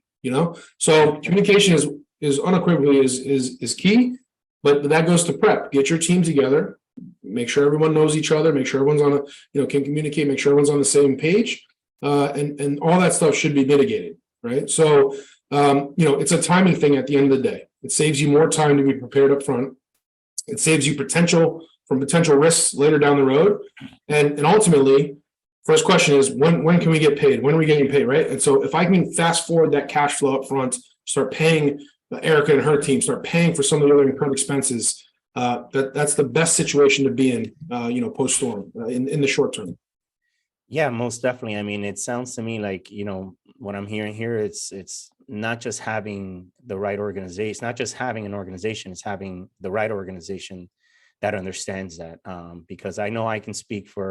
So communication is unequivocally is key, but that goes to prep. Get your team together, make sure everyone knows each other, make sure everyone's can communicate, make sure everyone's on the same page, and all that stuff should be mitigated, right? So it's a timing thing at the end of the day. It saves you more time to be prepared up front. It saves you potential risks later down the road, and ultimately, first question is when can we get paid? When are we getting paid, right? And so if I can fast forward that cash flow up front, start paying Erica and her team, start paying for some of the other incurred expenses, that's the best situation to be in, post-storm in the short term. Yeah, most definitely. I mean, it sounds to me like, what I'm hearing here, it's not just having the right organization, not just having an organization, it's having the right organization that understands that. Because I know I can speak for,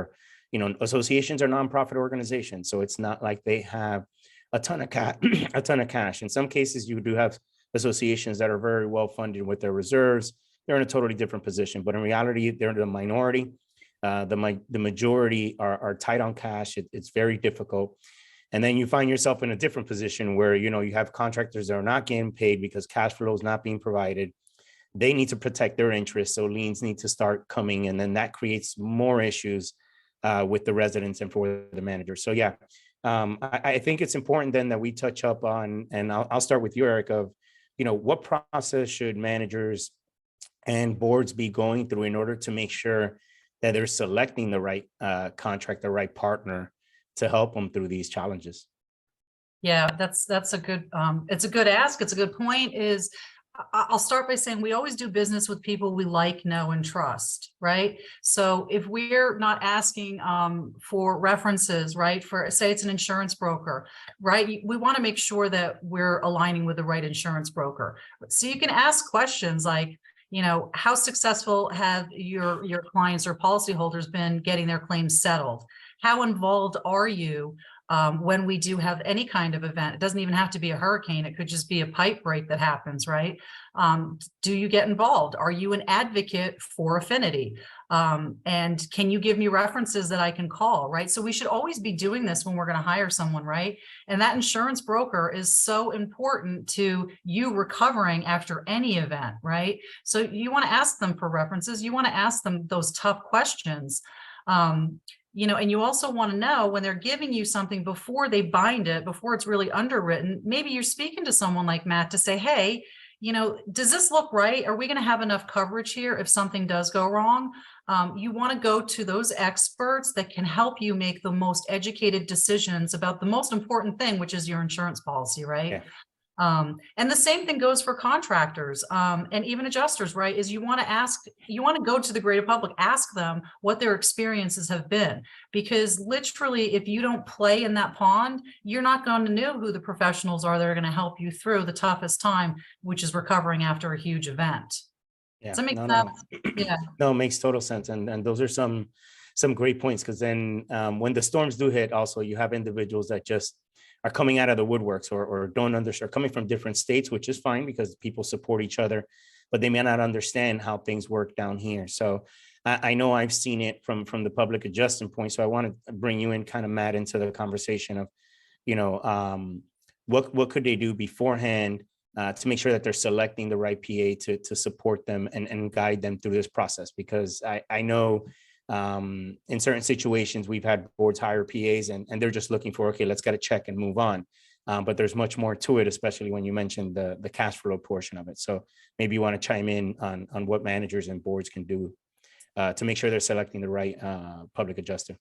associations are nonprofit organizations, so it's not like they have a ton of a ton of cash. In some cases, you do have associations that are very well funded with their reserves. They're in a totally different position, but in reality, they're the minority. The majority are tight on cash. It's very difficult. And then you find yourself in a different position where, you have contractors that are not getting paid because cash flow is not being provided. They need to protect their interests. So liens need to start coming. And then that creates more issues with the residents and for the manager. So yeah, I think it's important then that we touch up on, and I'll start with you, Eric, of, what process should managers and boards be going through in order to make sure that they're selecting the right contract, the right partner to help them through these challenges? Yeah, that's a good, it's a good ask. It's a good point. I'll start by saying we always do business with people we like, know, and trust, right? So if we're not asking for references, right, for, say it's an insurance broker, right, we want to make sure that we're aligning with the right insurance broker. So you can ask questions like, how successful have your clients or policyholders been getting their claims settled? How involved are you when we do have any kind of event? It doesn't even have to be a hurricane. It could just be a pipe break that happens, right? Do you get involved? Are you an advocate for affinity? And can you give me references that I can call, right? So we should always be doing this when we're going to hire someone, right? And that insurance broker is so important to you recovering after any event, right? So you want to ask them for references. You want to ask them those tough questions. And you also want to know when they're giving you something before they bind it, before it's really underwritten, maybe you're speaking to someone like Matt to say, hey, does this look right? Are we going to have enough coverage here if something does go wrong? You want to go to those experts that can help you make the most educated decisions about the most important thing, which is your insurance policy, right? Yeah. And the same thing goes for contractors and even adjusters, right? Is you want to go to the greater public, ask them what their experiences have been, because literally, if you don't play in that pond, you're not going to know who the professionals are that are going to help you through the toughest time, which is recovering after a huge event. Yeah. Does that make sense? No. Yeah. No, it makes total sense. And those are some great points, because then when the storms do hit, also you have individuals that just are coming out of the woodworks or don't understand, coming from different states, which is fine because people support each other, but they may not understand how things work down here. So I know I've seen it from the public adjusting point. So I want to bring you in, kind of, Matt, into the conversation of, what could they do beforehand to make sure that they're selecting the right PA to support them and guide them through this process? Because I know in certain situations, we've had boards hire PAs and they're just looking for, okay, let's get a check and move on. But there's much more to it, especially when you mentioned the cash flow portion of it. So maybe you want to chime in on what managers and boards can do to make sure they're selecting the right public adjuster.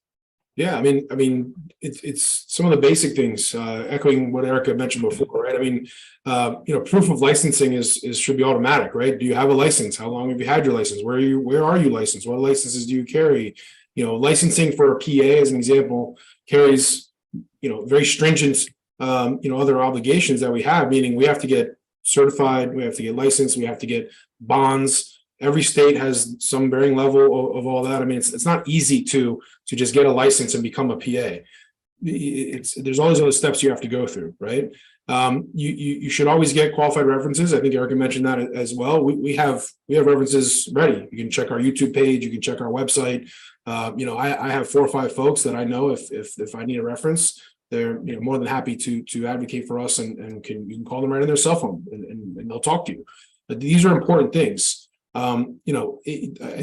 Yeah, I mean, it's some of the basic things, echoing what Erica mentioned before, right? I mean, proof of licensing should be automatic, right? Do you have a license? How long have you had your license? Where are you licensed? What licenses do you carry? Licensing for a PA, as an example, carries, very stringent, other obligations that we have, meaning we have to get certified, we have to get licensed, we have to get bonds. Every state has some varying level of all that. I mean, it's not easy to just get a license and become a PA. There's all these other steps you have to go through, right? You should always get qualified references. I think Erica mentioned that as well. We have references ready. You can check our YouTube page. You can check our website. I have 4 or 5 folks that I know if I need a reference, they're more than happy to advocate for us, and you can call them right on their cell phone and they'll talk to you. But these are important things. I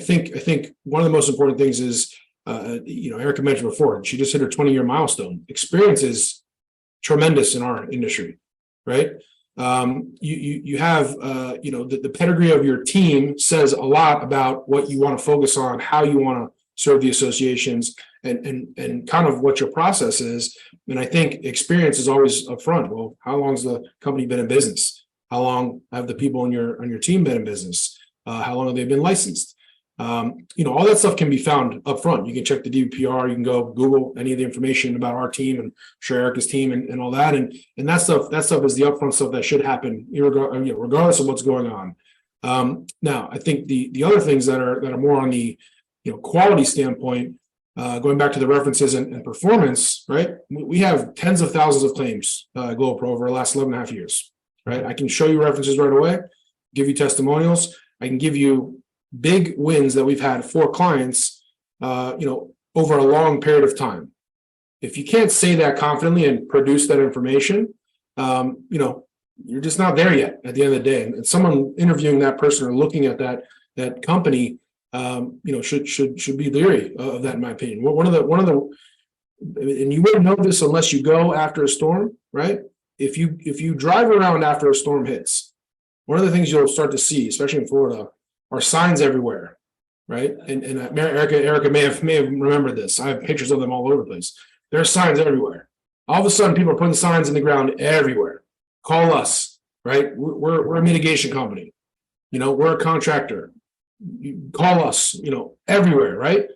think one of the most important things is, Erica mentioned before, she just hit her 20-year milestone. Experience is tremendous in our industry, right? You have, the pedigree of your team says a lot about what you want to focus on, how you want to serve the associations, and kind of what your process is. And I think experience is always up front. Well, how long has the company been in business? How long have the people on your team been in business? How long have they been licensed? All that stuff can be found up front. You can check the DVPR, you can go Google any of the information about our team and share Erica's team and all that. And that stuff is the upfront stuff that should happen regardless of what's going on. Now, I think the other things that are more on the quality standpoint, going back to the references and performance, right? We have tens of thousands of claims Global Pro over the last 11 and a half years, right? I can show you references right away, give you testimonials. I can give you big wins that we've had for clients, over a long period of time. If you can't say that confidently and produce that information, you're just not there yet at the end of the day. And someone interviewing that person or looking at that company, should be leery of that, in my opinion. One of the, and you wouldn't know this unless you go after a storm, right? If you drive around after a storm hits, one of the things you'll start to see, especially in Florida, are signs everywhere, right? And Erica may have remembered this. I have pictures of them all over the place. There are signs everywhere. All of a sudden, people are putting signs in the ground everywhere. Call us, right? We're a mitigation company. We're a contractor. You call us, everywhere, right?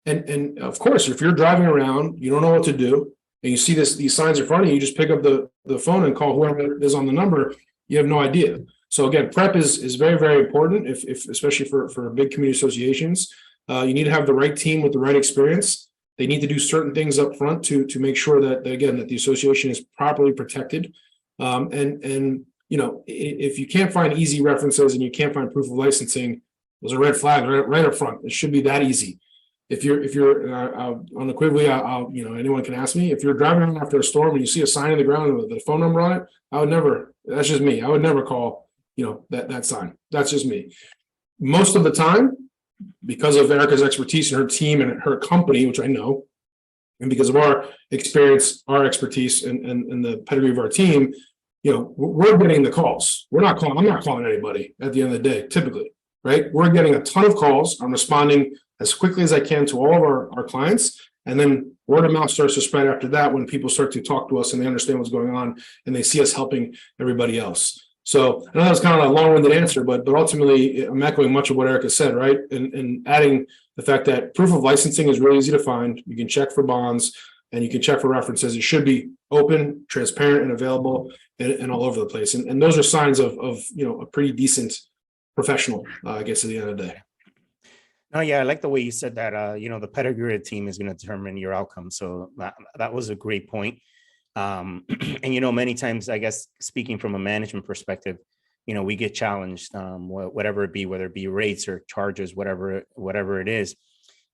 And of course, if you're driving around, you don't know what to do, and you see these signs in front of you, you just pick up the phone and call whoever is on the number. You have no idea. So again, prep is very, very important, if especially for big community associations. You need to have the right team with the right experience. They need to do certain things up front to make sure that the association is properly protected. If you can't find easy references and you can't find proof of licensing, those are red flags right up front. It should be that easy. If you're unequivocally, anyone can ask me, if you're driving around after a storm and you see a sign in the ground with the phone number on it, I would never. That's just me. I would never call that sign. That's just me. Most of the time, because of Erica's expertise and her team and her company, which I know, and because of our experience, our expertise, and the pedigree of our team, we're getting the calls. I'm not calling anybody at the end of the day, typically, right? We're getting a ton of calls. I'm responding as quickly as I can to all of our clients. And then word of mouth starts to spread after that when people start to talk to us and they understand what's going on and they see us helping everybody else. So I know that was kind of a long-winded answer, but ultimately I'm echoing much of what Erica said, right? And adding the fact that proof of licensing is really easy to find. You can check for bonds and you can check for references. It should be open, transparent, and available and all over the place. And those are signs of a pretty decent professional, I guess, at the end of the day. No, yeah, I like the way you said that, the pedigree team is going to determine your outcome. So that was a great point. And, many times, I guess, speaking from a management perspective, we get challenged, whatever it be, whether it be rates or charges, whatever it is.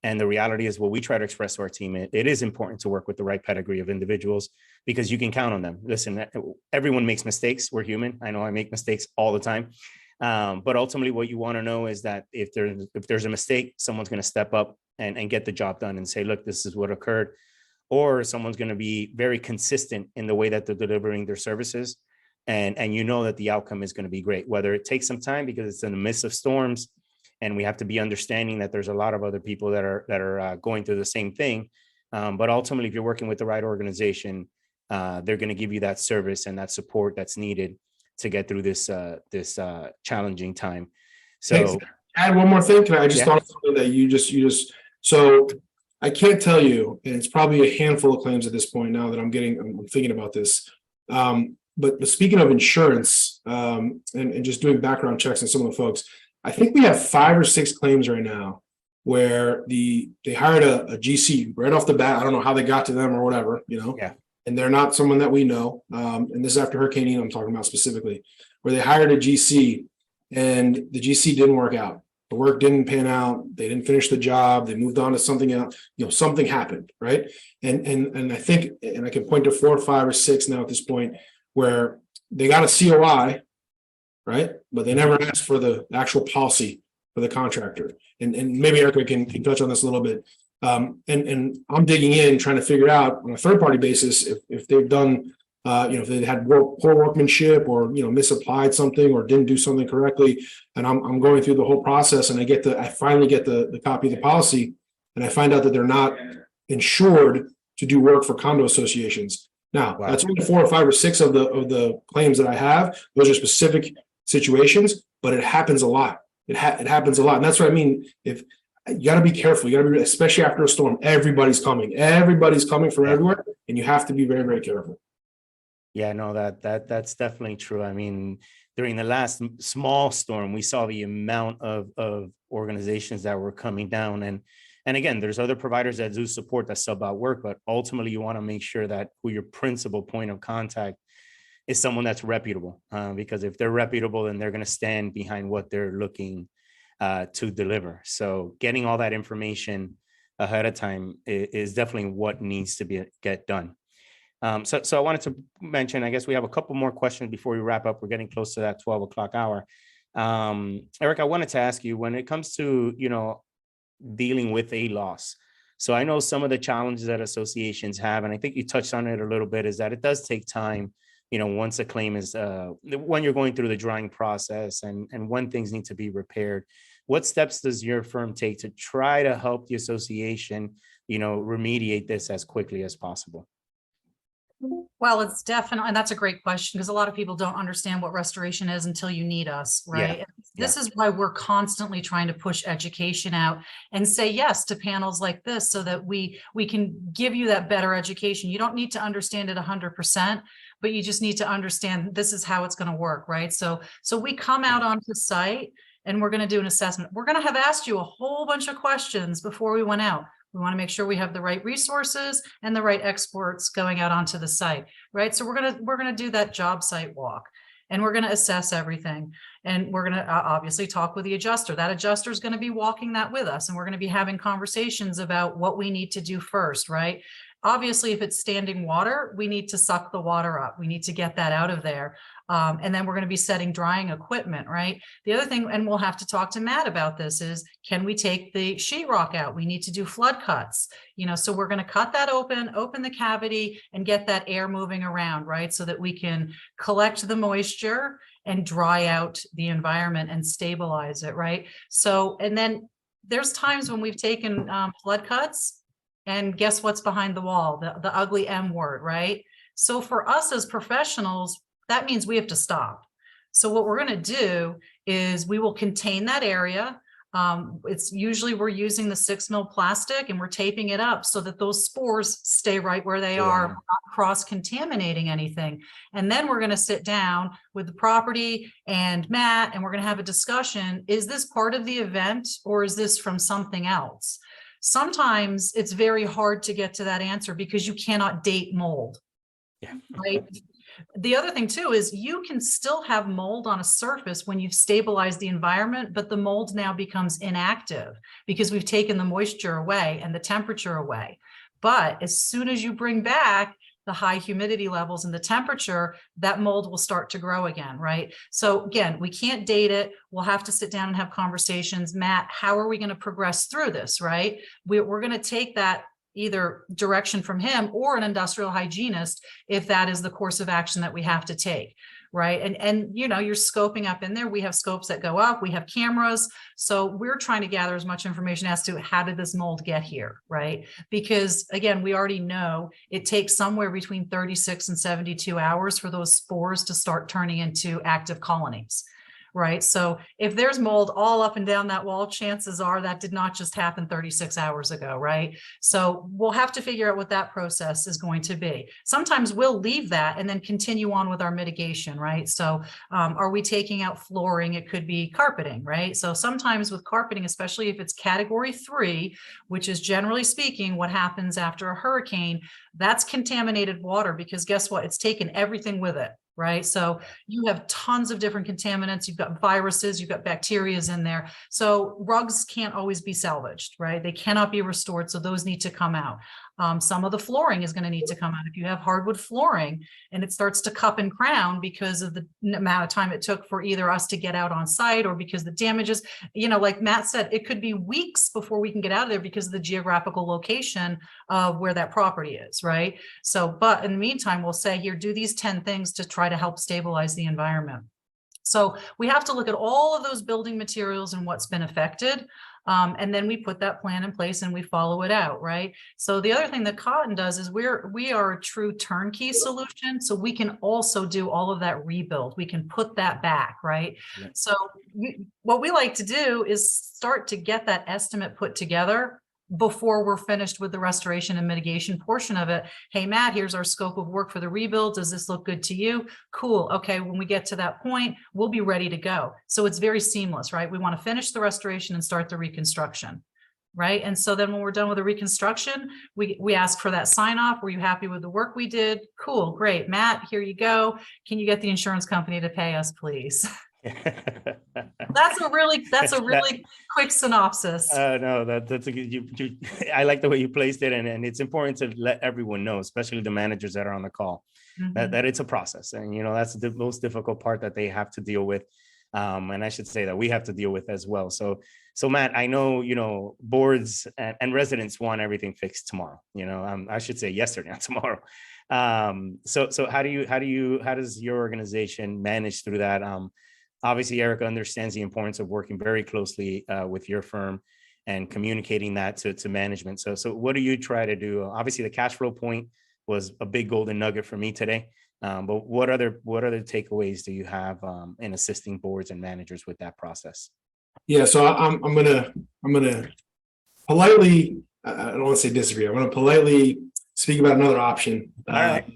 And the reality is what we try to express to our team, it is important to work with the right pedigree of individuals because you can count on them. Listen, everyone makes mistakes. We're human. I know I make mistakes all the time. But ultimately, what you want to know is that if there's a mistake, someone's going to step up and get the job done and say, look, this is what occurred. Or someone's going to be very consistent in the way that they're delivering their services. And that the outcome is going to be great, whether it takes some time because it's in the midst of storms. And we have to be understanding that there's a lot of other people that are going through the same thing. But ultimately, if you're working with the right organization, they're going to give you that service and that support that's needed to get through this challenging time. So thanks. Add one more thing. Can I just thought of something that you just so I can't tell you, and it's probably a handful of claims at this point now that I'm thinking about this. But speaking of insurance, and just doing background checks on some of the folks, I think we have 5 or 6 claims right now where they hired a GC right off the bat. I don't know how they got to them or whatever, and they're not someone that we know. And this is after Hurricane Ian I'm talking about specifically, where they hired a GC and the GC didn't work out. The work didn't pan out. They didn't finish the job. They moved on to something else. Something happened, right? And I think, and I can point to 4 or 5 or 6 now at this point where they got a COI, right? But they never asked for the actual policy for the contractor. And maybe Erica can touch on this a little bit. And I'm digging in, trying to figure out on a third-party basis if they've done, if they had poor workmanship or misapplied something or didn't do something correctly. And I'm going through the whole process, and I finally get the copy of the policy, and I find out that they're not insured to do work for condo associations. Now, that's only 4 or 5 or 6 of the claims that I have. Those are specific situations, but it happens a lot. It happens a lot, and that's what I mean. If you got to be careful, you got to be, especially after a storm. Everybody's coming from everywhere, and you have to be very, very careful. Yeah, no, that's definitely true. I mean, during the last small storm, we saw the amount of organizations that were coming down. And again, there's other providers that do support that sub out work, but ultimately you want to make sure that who your principal point of contact is someone that's reputable, because if they're reputable, then they're going to stand behind what they're looking to deliver. So getting all that information ahead of time is definitely what needs to get done. So I wanted to mention, I guess we have a couple more questions before we wrap up. We're getting close to that 12 o'clock hour. Eric, I wanted to ask you, when it comes to, dealing with a loss. So I know some of the challenges that associations have, and I think you touched on it a little bit, is that it does take time, once a claim is, when you're going through the drawing process and when things need to be repaired. What steps does your firm take to try to help the association, remediate this as quickly as possible? Well, it's definitely, and that's a great question, because a lot of people don't understand what restoration is until you need us, right? Yeah. This is why we're constantly trying to push education out and say yes to panels like this, so that we can give you that better education. You don't need to understand it 100%, but you just need to understand this is how it's going to work, right? So we come out onto site and we're going to do an assessment. We're going to have asked you a whole bunch of questions before we went out. We want to make sure we have the right resources and the right experts going out onto the site, right? So we're going to do that job site walk, and we're going to assess everything. And we're going to obviously talk with the adjuster. That adjuster is going to be walking that with us, and we're going to be having conversations about what we need to do first, right? Obviously, if it's standing water, we need to suck the water up. We need to get that out of there. And then we're going to be setting drying equipment, right? The other thing, and we'll have to talk to Matt about this, is can we take the sheetrock out? We need to do flood cuts, so we're going to cut that open the cavity and get that air moving around, right? So that we can collect the moisture and dry out the environment and stabilize it, right? So, and then there's times when we've taken flood cuts, and guess what's behind the wall? The ugly M word, right? So for us as professionals, that means we have to stop. So what we're going to do is we will contain that area. It's usually we're using the 6 mil plastic, and we're taping it up so that those spores stay right where they are, not cross-contaminating anything. And then we're going to sit down with the property and Matt, and we're going to have a discussion. Is this part of the event, or is this from something else? Sometimes it's very hard to get to that answer because you cannot date mold. Yeah. Right. The other thing too is you can still have mold on a surface when you've stabilized the environment, but the mold now becomes inactive because we've taken the moisture away and the temperature away. But as soon as you bring back the high humidity levels and the temperature, that mold will start to grow again, right? So again, we can't date it. We'll have to sit down and have conversations. Matt, how are we going to progress through this, right? We're going to take that either direction from him or an industrial hygienist if that is the course of action that we have to take, right? And you're scoping up in there. We have scopes that go up. We have cameras. So we're trying to gather as much information as to how did this mold get here, right? Because again, we already know it takes somewhere between 36 and 72 hours for those spores to start turning into active colonies. Right. So if there's mold all up and down that wall, chances are that did not just happen 36 hours ago. Right. So we'll have to figure out what that process is going to be. Sometimes we'll leave that and then continue on with our mitigation. Right. So are we taking out flooring? It could be carpeting. Right. So sometimes with carpeting, especially if it's category 3, which is generally speaking what happens after a hurricane, that's contaminated water, because guess what? It's taken everything with it. Right. So you have tons of different contaminants. You've got viruses, you've got bacteria in there. So rugs can't always be salvaged, right? They cannot be restored. So those need to come out. Some of the flooring is going to need to come out. If you have hardwood flooring and it starts to cup and crown because of the amount of time it took for either us to get out on site or because the damages, like Matt said, it could be weeks before we can get out of there because of the geographical location of where that property is, right? So, but in the meantime, we'll say here, do these 10 things to try to help stabilize the environment. So we have to look at all of those building materials and what's been affected. And then we put that plan in place and we follow it out, right? So the other thing that Cotton does is we are a true turnkey solution. So we can also do all of that rebuild. We can put that back, right? Yeah. So what we like to do is start to get that estimate put together before we're finished with the restoration and mitigation portion of it. Hey, Matt, here's our scope of work for the rebuild. Does this look good to you? Cool. Okay. When we get to that point, we'll be ready to go. So it's very seamless, right? We want to finish the restoration and start the reconstruction. Right. And so then when we're done with the reconstruction, we ask for that sign off. Were you happy with the work we did? Cool. Great. Matt, here you go. Can you get the insurance company to pay us, please? That's a really quick synopsis. No, that's a good, I like the way you placed it. And it's important to let everyone know, especially the managers that are on the call, that it's a process. And, that's the most difficult part that they have to deal with. And I should say that we have to deal with as well. So Matt, I know, boards and residents want everything fixed tomorrow, I should say yesterday, not tomorrow. So how does your organization manage through that? Obviously, Erica understands the importance of working very closely with your firm and communicating that to management. So what do you try to do? Obviously, the cash flow point was a big golden nugget for me today. But what other takeaways do you have in assisting boards and managers with that process? Yeah, so I'm gonna politely, I don't want to say disagree. I'm gonna politely speak about another option. All right.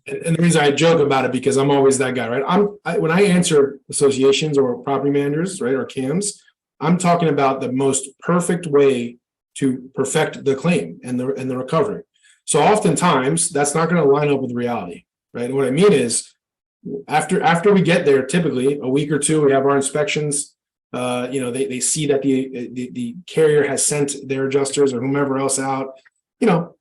And the reason I joke about it, because I'm always that guy, right? When I answer associations or property managers, right, or CAMs, I'm talking about the most perfect way to perfect the claim and the recovery. So oftentimes that's not going to line up with reality, right? And what I mean is, after we get there, typically a week or two, we have our inspections. They see that the carrier has sent their adjusters or whomever else out.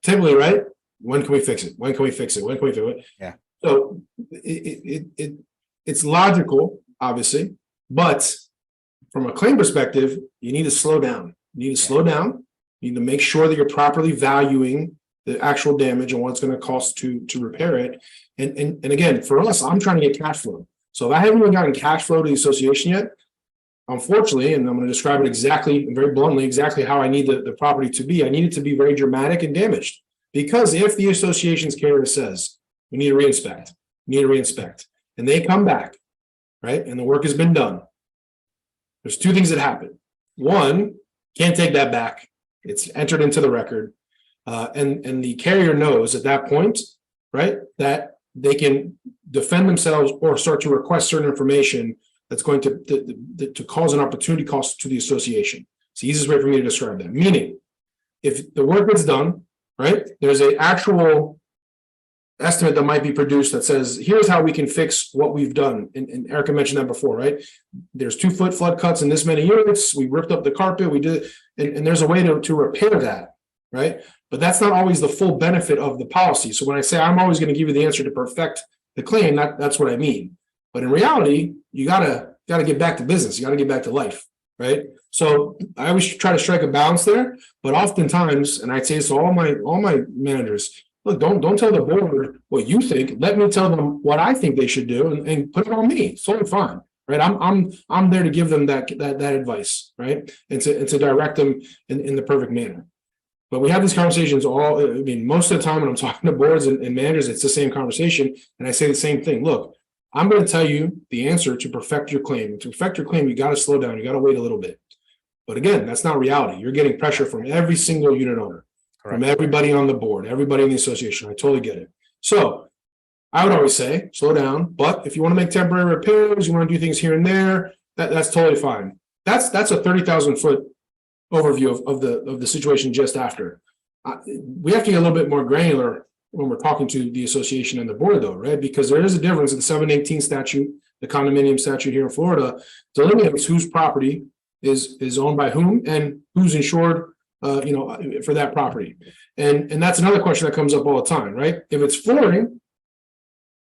Typically, right? When can we fix it? When can we fix it? When can we fix it? Yeah. So it's logical, obviously, but from a claim perspective, you need to slow down. You need to slow down. You need to make sure that you're properly valuing the actual damage and what it's going to cost to repair it. And again, for us, I'm trying to get cash flow. So if I haven't even gotten cash flow to the association yet, unfortunately, and I'm going to describe it exactly, very bluntly, exactly how I need the property to be. I need it to be very dramatic and damaged. Because if the association's carrier says, we need to reinspect, and they come back, right, and the work has been done, there's two things that happen. One, can't take that back. It's entered into the record. And the carrier knows at that point, right, that they can defend themselves or start to request certain information that's going to cause an opportunity cost to the association. It's the easiest way for me to describe that. Meaning, if the work gets done, right, there's an actual estimate that might be produced that says, here's how we can fix what we've done. And Erica mentioned that before, right? There's 2-foot flood cuts in this many units. We ripped up the carpet. We did, and there's a way to repair that, right? But that's not always the full benefit of the policy. So when I say I'm always going to give you the answer to perfect the claim, that's what I mean. But in reality, you gotta get back to business. You gotta get back to life, right? So I always try to strike a balance there. But oftentimes, and I'd say this to all my managers, look, don't tell the board what you think. Let me tell them what I think they should do, and put it on me. It's totally fine, right? I'm there to give them that advice, right? And to direct them in the perfect manner. But we have these conversations most of the time when I'm talking to boards and managers, it's the same conversation. And I say the same thing. Look, I'm going to tell you the answer to perfect your claim. To perfect your claim, you got to slow down. You got to wait a little bit. But again, that's not reality. You're getting pressure from every single unit owner, from everybody on the board, everybody in the association. I totally get it. So I would always say, slow down. But if you want to make temporary repairs, you want to do things here and there, that's totally fine. That's a 30,000-foot overview of the situation just after. We have to get a little bit more granular when we're talking to the association and the board, though, right? Because there is a difference in the 718 statute, the condominium statute here in Florida, delineates whose property is owned by whom and who's insured, for that property. And that's another question that comes up all the time, right? If it's flooring,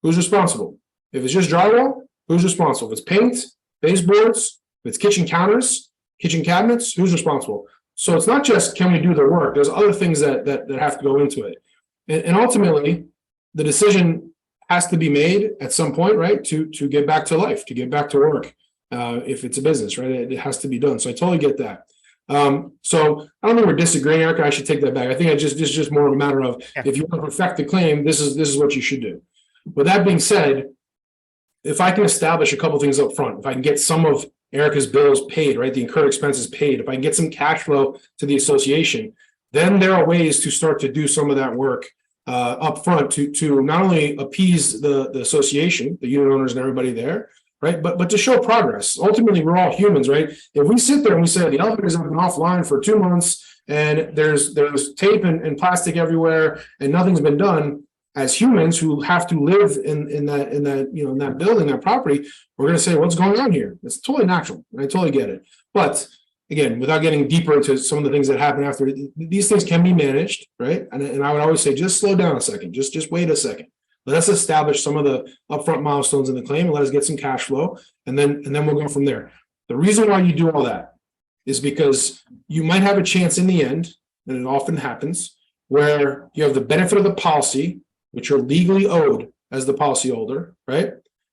who's responsible? If it's just drywall, who's responsible? If it's paint, baseboards, if it's kitchen counters, kitchen cabinets, who's responsible? So it's not just can we do the work? There's other things that have to go into it. And ultimately, the decision has to be made at some point, right? To get back to life, to get back to work. If it's a business, right? It has to be done. So I totally get that. So I don't think we're disagreeing, Erica. I should take that back. I think this is just more of a matter of if you want to perfect the claim, this is what you should do. With that being said, if I can establish a couple things up front, if I can get some of Erica's bills paid, right? The incurred expenses paid. If I can get some cash flow to the association, then there are ways to start to do some of that work up front to not only appease the association, the unit owners and everybody there, right? But to show progress. Ultimately, we're all humans, right? If we sit there and we say the elevators have been offline for 2 months and there's tape and plastic everywhere and nothing's been done, as humans who have to live in that building, that property, we're going to say, what's going on here? It's totally natural. I totally get it. But again, without getting deeper into some of the things that happen after, these things can be managed, right? And I would always say, just slow down a second. Just wait a second. Let us establish some of the upfront milestones in the claim and let us get some cash flow, and then we'll go from there. The reason why you do all that is because you might have a chance in the end, and it often happens, where you have the benefit of the policy, which you're legally owed as the policyholder, right?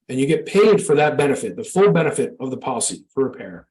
And you get paid for that benefit, the full benefit of the policy for repair.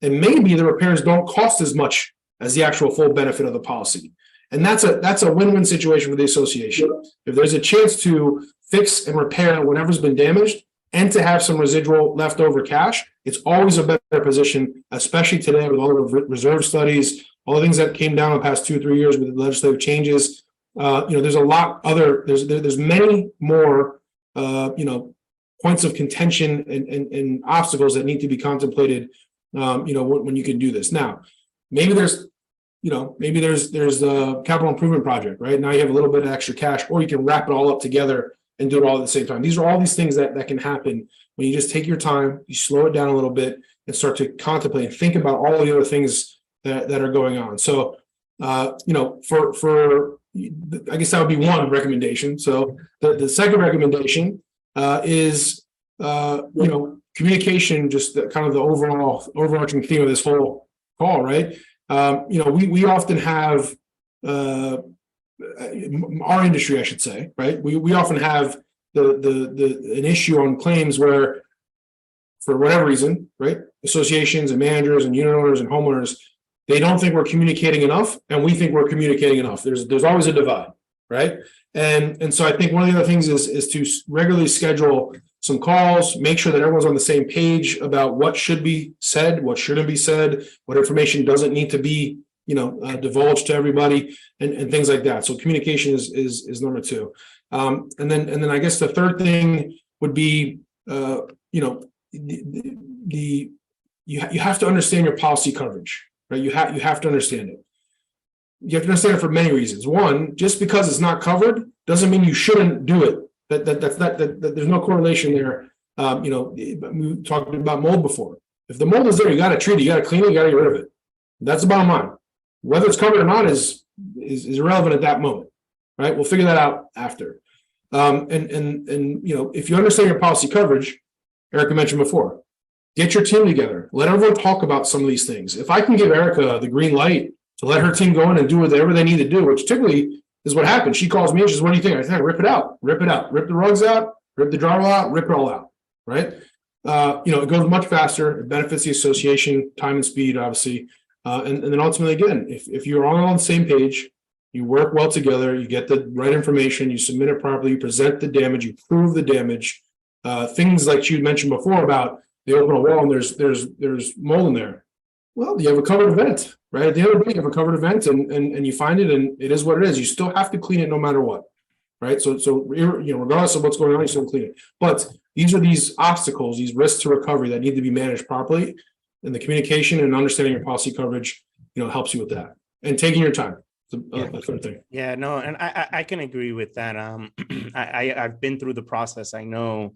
And maybe the repairs don't cost as much as the actual full benefit of the policy. And that's a win-win situation for the association. If there's a chance to fix and repair whatever's been damaged and to have some residual leftover cash, it's always a better position, especially today with all the reserve studies, all the things that came down the past 2 or 3 years with the legislative changes. There's a lot other, there's many more, points of contention and obstacles that need to be contemplated, when you can do this. Now, maybe there's a capital improvement project, right? Now you have a little bit of extra cash, or you can wrap it all up together and do it all at the same time. These are all these things that can happen when you just take your time, you slow it down a little bit and start to contemplate and think about all the other things that are going on. So, I guess that would be one recommendation. So the second recommendation is, communication, just kind of the overarching theme of this whole call, right? We often have our industry, I should say, right? We often have an issue on claims where, for whatever reason, right, associations and managers and unit owners and homeowners, they don't think we're communicating enough, and we think we're communicating enough. There's always a divide, right? And so I think one of the other things is to regularly schedule some calls, make sure that everyone's on the same page about what should be said, what shouldn't be said, what information doesn't need to be, divulged to everybody, and things like that. So communication is number two. And then I guess the third thing would be, you have to understand your policy coverage, right? You have to understand it. You have to understand it for many reasons. One, just because it's not covered doesn't mean you shouldn't do it. That there's no correlation there. We talked about mold before. If the mold is there, you got to treat it, you got to clean it, you got to get rid of it. That's the bottom line. Whether it's covered or not is irrelevant at that moment, right? We'll figure that out after. If you understand your policy coverage, Erica mentioned before, get your team together. Let everyone talk about some of these things. If I can give Erica the green light to let her team go in and do whatever they need to do, which typically is what happens. She calls me and she says, what do you think? I say, rip it out, rip the rugs out, rip the drywall out, rip it all out, right? It goes much faster. It benefits the association, time and speed, obviously. And then ultimately, again, if you're all on the same page, you work well together, you get the right information, you submit it properly, you present the damage, you prove the damage. Things like you mentioned before about they open a wall and there's mold in there. Well, you have a covered event, right? At the end of the day, you have a covered event and you find it and it is what it is. You still have to clean it no matter what, right? So regardless of what's going on, you still clean it. But these are these obstacles, these risks to recovery that need to be managed properly. And the communication and understanding your policy coverage, helps you with that. And taking your time. That sort of thing. Yeah, no, and I can agree with that. I've been through the process. I know,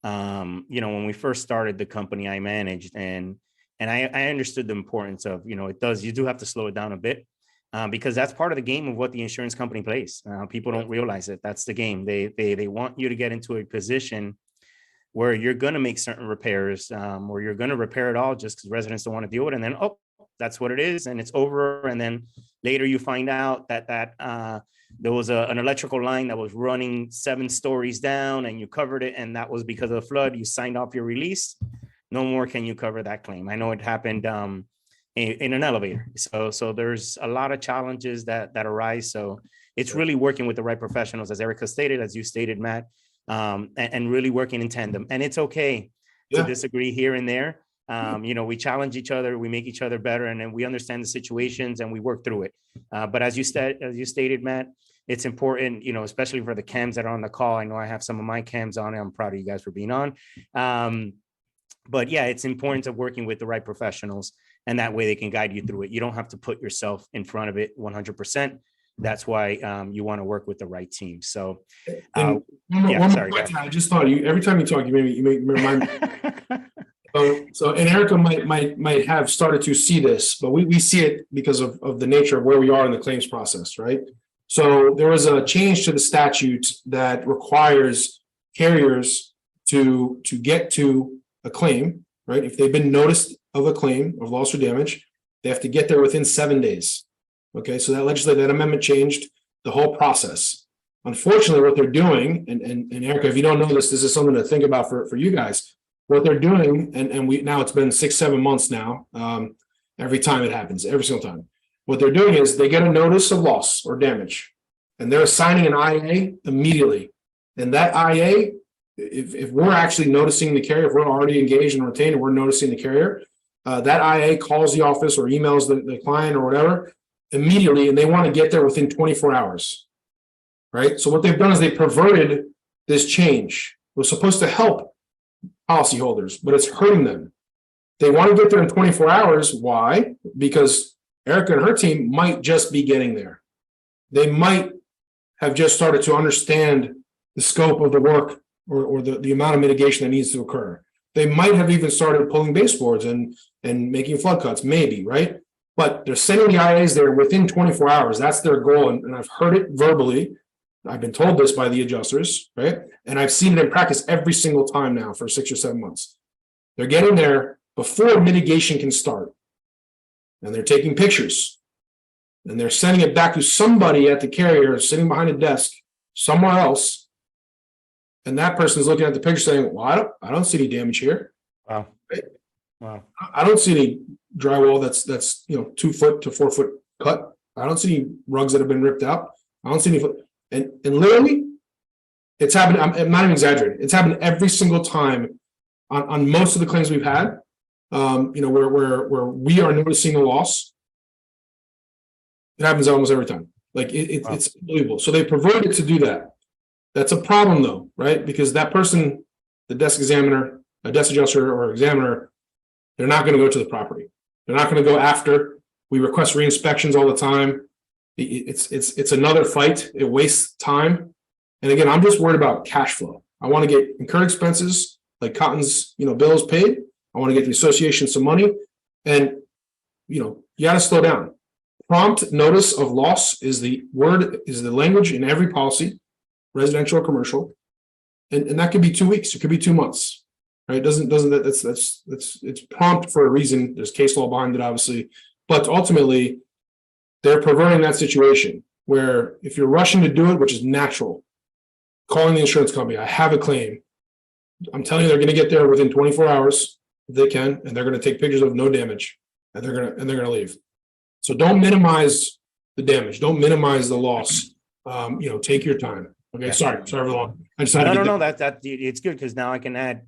when we first started the company I managed, and I understood the importance of, you do have to slow it down a bit, because that's part of the game of what the insurance company plays. People don't realize it. That's the game. They want you to get into a position where you're going to make certain repairs, or you're going to repair it all just because residents don't want to deal with it. And then, that's what it is. And it's over. And then later you find out that there was an electrical line that was running 7 stories down and you covered it. And that was because of the flood. You signed off your release. No more can you cover that claim. I know it happened in an elevator. So there's a lot of challenges that arise. So it's really working with the right professionals, as Erica stated, as you stated, Matt, and really working in tandem. And it's okay to disagree here and there. We challenge each other, we make each other better, and then we understand the situations and we work through it. But as you stated, Matt, it's important, especially for the cams that are on the call. I know I have some of my cams on. I'm proud of you guys for being on. But yeah, it's important to working with the right professionals, and that way they can guide you through it. You don't have to put yourself in front of it 100%. That's why you want to work with the right team. So, one more point, I just thought every time you talk, you make me remind me. So, and Erica might have started to see this, but we see it because of the nature of where we are in the claims process, right? So there was a change to the statute that requires carriers to get to a claim, right? If they've been noticed of a claim of loss or damage, they have to get there within 7 days. Okay, so that amendment changed the whole process. Unfortunately, what they're doing, and Erica, if you don't know this is something to think about for you guys. What they're doing, and now it's been 6-7 months now, every time it happens, every single time. What they're doing is they get a notice of loss or damage, and they're assigning an IA immediately. And that IA, if we're actually noticing the carrier, if we're already engaged and retained and we're noticing the carrier, that IA calls the office or emails the client or whatever immediately, and they want to get there within 24 hours, right? So what they've done is they perverted this change. It was supposed to help policyholders, but it's hurting them. They want to get there in 24 hours. Why? Because Erica and her team might just be getting there. They might have just started to understand the scope of the work or the amount of mitigation that needs to occur. They might have even started pulling baseboards and making flood cuts, maybe, right? But they're sending the IAs there within 24 hours. That's their goal. And I've heard it verbally. I've been told this by the adjusters, right? And I've seen it in practice every single time now for 6 or 7 months. They're getting there before mitigation can start. And they're taking pictures. And they're sending it back to somebody at the carrier sitting behind a desk somewhere else. And that person is looking at the picture saying, well, I don't see any damage here. Wow. Right? Wow. I don't see any drywall that's 2 foot to 4 foot cut. I don't see any rugs that have been ripped out. I don't see any and literally it's happened. I'm not even exaggerating. It's happened every single time on most of the claims we've had. Where we are noticing a loss. It happens almost every time. Like it's unbelievable. So they perverted to do that. That's a problem though, right? Because that person, the desk examiner, a desk adjuster or examiner, they're not going to go to the property. They're not going to go after. We request re-inspections all the time. It's another fight. It wastes time. And again, I'm just worried about cash flow. I want to get incurred expenses like Cotton's, bills paid. I want to get the association some money. And, you got to slow down. Prompt notice of loss is the language in every policy, residential or commercial. And that could be 2 weeks. It could be 2 months. Right? It's prompt for a reason. There's case law behind it, obviously. But ultimately, they're perverting that situation where if you're rushing to do it, which is natural, calling the insurance company, I have a claim. I'm telling you, they're going to get there within 24 hours if they can, and they're going to take pictures of no damage, and they're going to leave. So don't minimize the damage. Don't minimize the loss. Take your time. Okay. Sorry for long. I just no. That it's good because now I can add,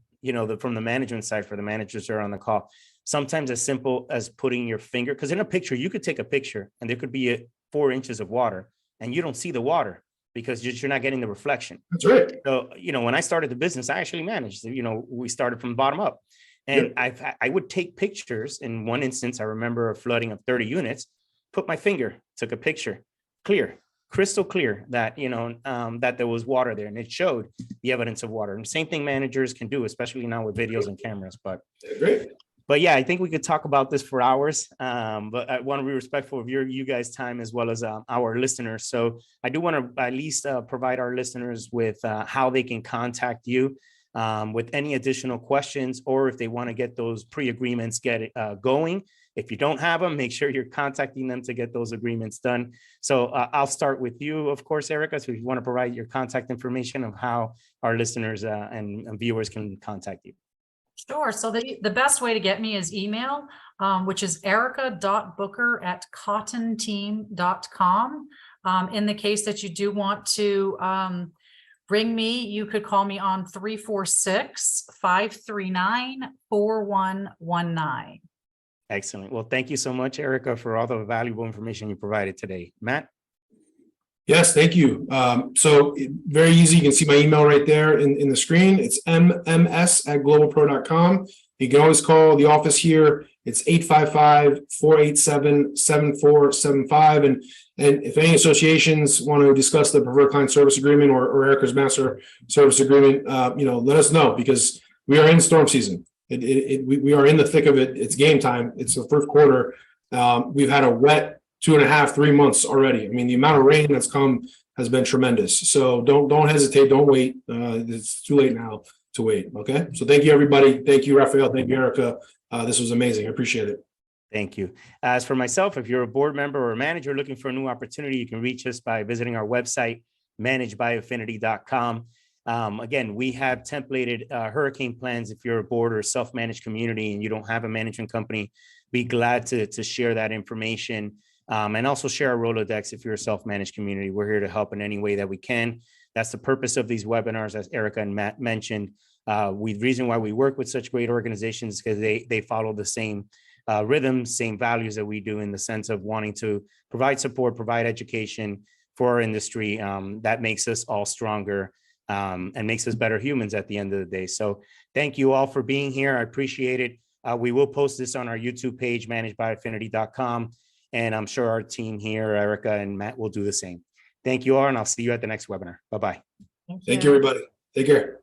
from the management side for the managers that are on the call. Sometimes as simple as putting your finger, because in a picture, you could take a picture and there could be 4 inches of water and you don't see the water because you're not getting the reflection. That's right. So, when I started the business, I actually managed, we started from the bottom up. And I would take pictures. In one instance, I remember a flooding of 30 units, put my finger, took a picture, crystal clear that, that there was water there and it showed the evidence of water. And same thing managers can do, especially now with videos and cameras. But yeah, I think we could talk about this for hours. But I want to be respectful of you guys' time as well as our listeners. So I do want to at least provide our listeners with how they can contact you. With any additional questions, or if they want to get those pre-agreements going. If you don't have them, make sure you're contacting them to get those agreements done. So I'll start with you, of course, Erica. So if you want to provide your contact information of how our listeners and viewers can contact you. Sure. So the best way to get me is email, which is erica.booker@cottonteam.com. In the case that you do want to ring me. You could call me on 346-539-4119. Excellent. Well, thank you so much, Erica, for all the valuable information you provided today. Matt? Yes, thank you. So very easy. You can see my email right there in the screen. It's mms@globalpro.com. You can always call the office here. It's 855-487-7475. And if any associations want to discuss the preferred client service agreement or Erica's master service agreement, let us know, because we are in storm season. We are in the thick of it. It's game time. It's the first quarter. We've had a wet 2.5, 3 months already. I mean, the amount of rain that's come has been tremendous. So don't hesitate. Don't wait. It's too late now to wait. Okay. So thank you, everybody. Thank you, Rafael. Thank you, Erica. This was amazing. I appreciate it. Thank you. As for myself, if you're a board member or a manager looking for a new opportunity, you can reach us by visiting our website, managedbyaffinity.com. Again, we have templated hurricane plans. If you're a board or self-managed community and you don't have a management company, be glad to share that information. And also share our Rolodex if you're a self-managed community. We're here to help in any way that we can. That's the purpose of these webinars, as Erica and Matt mentioned. The reason why we work with such great organizations is because they follow the same rhythms, same values that we do, in the sense of wanting to provide support, provide education for our industry. That makes us all stronger and makes us better humans at the end of the day. So thank you all for being here. I appreciate it. We will post this on our YouTube page, managedbyaffinity.com. And I'm sure our team here, Erica and Matt, will do the same. Thank you all, and I'll see you at the next webinar. Bye-bye. Thank you, everybody. Take care.